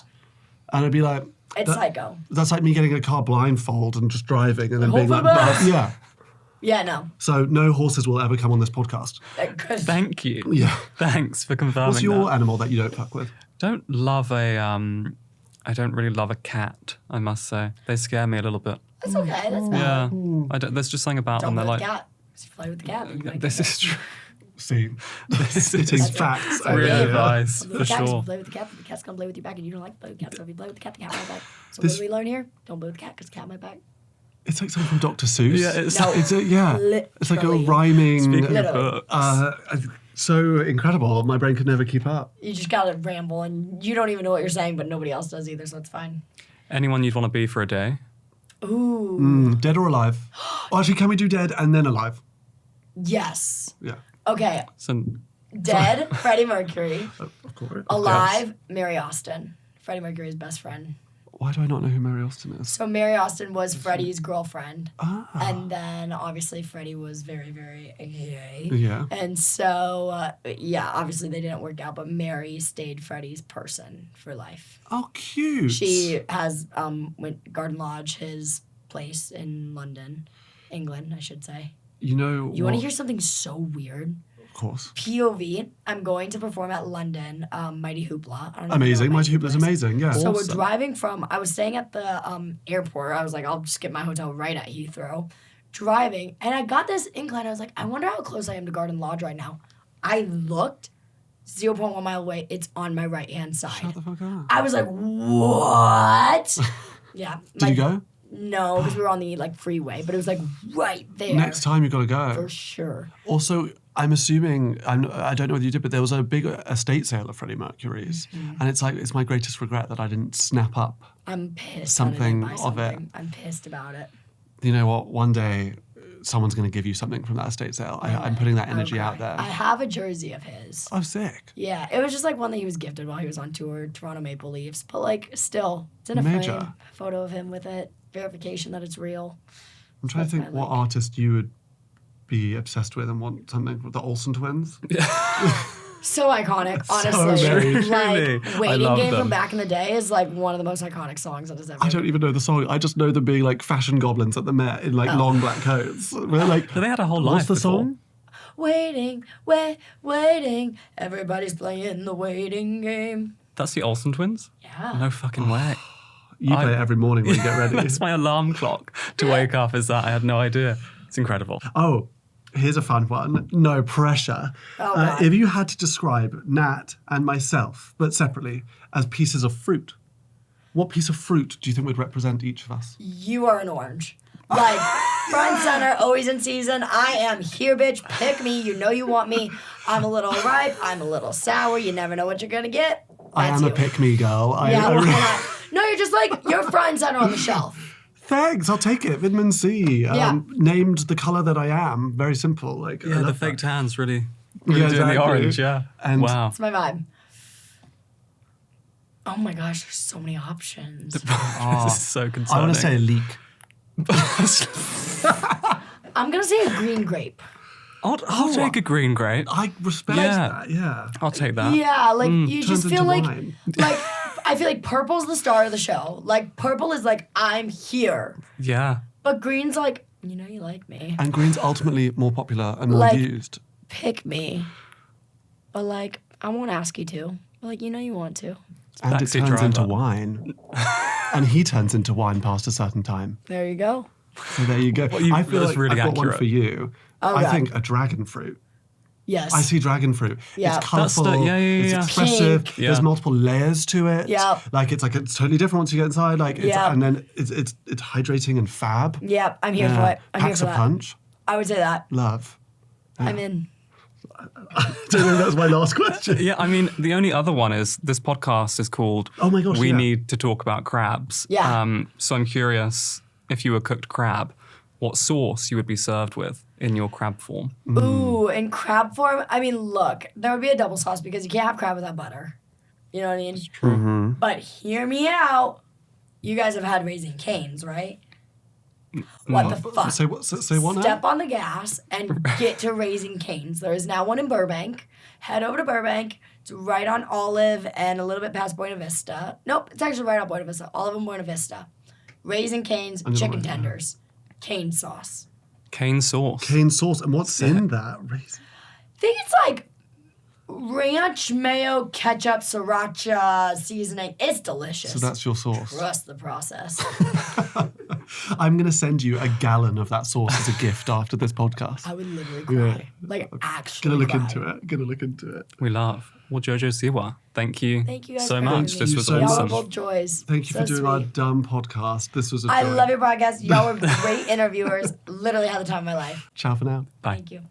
And I'd be like, It's psycho. that's like me getting a car blindfold and just driving and then being like, Hopefully bus. yeah. Yeah, no. So no horses will ever come on this podcast. Good. Thank you. Yeah. Thanks for confirming What's your that. animal that you don't fuck with? Don't love I don't really love a cat, I must say. They scare me a little bit. That's okay. That's valid. Yeah. I don't, there's just something about Don't them. play They're with the like, cat. If you play with the cat, then you might this get is true. See, This spitting is facts. Sorry. over real here. advice, Play for with the cat, sure. you play with the cat, but the cat's gonna play with you back, and you don't like to play with the cat. So if you play with the cat might back. So This- what do we learn here? Don't play with the cat because the cat might back. It's like something from Dr. Seuss. Yeah, it's- No. It's like a Literally. rhyming. Speaking of Literally. books. So incredible. My brain could never keep up. You just gotta ramble, and you don't even know what you're saying, but nobody else does either, so it's fine. Anyone you'd want to be for a day? Ooh. Dead or alive? Oh, actually, can we do dead and then alive? Yes. Yeah. Okay. So, Dead, Freddie Mercury. Of course. Alive, Mary Austin. Freddie Mercury's best friend. Why do I not know who Mary Austin is? So Mary Austin was Freddie's girlfriend. Ah. And then obviously Freddie was very, very gay. Yeah. And so, yeah, obviously they didn't work out, but Mary stayed Freddie's person for life. Oh, cute. She has went Garden Lodge, his place in London, England, I should say. You know. You want to what? hear something so weird? Of course. POV, I'm going to perform at London, Mighty Hoopla. I don't know if you know Amazing. what Mighty Hoopla's is. amazing. Yeah. So Awesome. we're driving from, I was staying at the airport. I was like, I'll just get my hotel right at Heathrow. Driving, and I got this incline. I was like, I wonder how close I am to Garden Lodge right now. I looked, 0.1 mile away. It's on my right-hand side. Shut the fuck up. I was like, what? Yeah. Did you go? No, because we were on the freeway, but it was like right there. Next time you got to go. For sure. Also, I'm assuming, I don't know whether you did, but there was a big estate sale of Freddie Mercury's. Mm-hmm. And it's like, it's my greatest regret that I didn't snap up. I'm pissed. Something I didn't buy of it. something. I'm pissed about it. You know what? One day, someone's going to give you something from that estate sale. I'm putting that energy out Okay. there. I have a jersey of his. I'm sick. Yeah, it was just like one that he was gifted while he was on tour, Toronto Maple Leafs. But still, it's in a Major. frame. Photo of him with it. Verification that it's real. I'm trying to think That's my what link. artist you would be obsessed with and want something with the Olsen twins. So iconic, So honestly. very truly. Like I Waiting love Game them. from back in the day is like one of the most iconic songs that has ever. I don't even know the song. I just know them being like fashion goblins at the Met in like long black coats. We're like, But they had a whole what's life the before. song? Waiting, waiting. Everybody's playing the waiting game. That's the Olsen twins? Yeah. No fucking way. You play it every morning when you get ready. That's my alarm clock to wake up, is that? I had no idea. It's incredible. Oh, here's a fun one. No pressure. Oh, God. If you had to describe Nat and myself, but separately, as pieces of fruit, what piece of fruit do you think would represent each of us? You are an orange. Like, front center, always in season. I am here, bitch. Pick me. You know you want me. I'm a little ripe. I'm a little sour. You never know what you're going to get. I That's am you. a pick-me girl. Yeah, no, you're just like, you're front and center on the shelf. Thanks, I'll take it. Vitamin C. Named the color that I am. Very simple. Like Yeah, the fake tan's really Yeah, doing exactly. the orange, yeah. And wow. It's my vibe. Oh my gosh, there's so many options. This is so concerning. I want to say a leek. I'm going to say a green grape. I'll take a green grape. I respect Yeah. that, yeah. I'll take that. Yeah, like you just Turns feel into like, wine. I feel like purple's the star of the show. Like purple is like, I'm here. Yeah. But green's like, you know you like me. And green's ultimately more popular and more Like- used. Pick me. But like, I won't ask you to. But like, you know you want to. And it Taxi turns driver. into wine. And he turns into wine past a certain time. There you go. So there you go. I feel that's like really I've got one accurate. for you. Oh, I God. think a dragon fruit. Yes. I see dragon fruit. Yeah. It's colourful. It's yeah. expressive. Pink. Yeah. There's multiple layers to it. Yeah. Like it's totally different once you get inside. Like it's, Yeah. and then it's hydrating and fab. Yep, I'm here for Yeah. it. I'm here Packs for a that. punch. I would say that. Love. I'm in. I don't know. That was my last question. Yeah, I mean, the only other one is this podcast is called Oh my gosh, We yeah. Need to Talk About Crabs. Yeah. So I'm curious, if you were cooked crab, what sauce you would be served with in your crab form. Ooh, in crab form, I mean, look, there would be a double sauce because you can't have crab without butter. You know what I mean? Mm-hmm. But hear me out. You guys have had Raising Cane's, right? What the fuck? Say what now? Step on the gas and get to Raising Cane's. There is now one in Burbank. Head over to Burbank. It's right on Olive and a little bit past Buena Vista. Nope, it's actually right on Buena Vista. Olive and Buena Vista. Raising Cane's, never chicken went there. tenders, cane sauce. Cane sauce. Cane sauce. And what's in that? Raisin- I think it's like ranch, mayo, ketchup, sriracha seasoning. It's delicious. So that's your sauce. Trust the process. I'm going to send you a gallon of that sauce as a gift after this podcast. I would literally cry. Like, actually Gonna look cry. into it. Gonna look into it. We love. Well, JoJo Siwa, thank you, Thank you guys so for much. having This me. was Thank you so awesome. much. Y'all are both joys. Thank you So for doing our sweet. dumb podcast. This was a I joy. love your podcast. Y'all were great interviewers. Literally had the time of my life. Ciao for now. Bye. Thank you.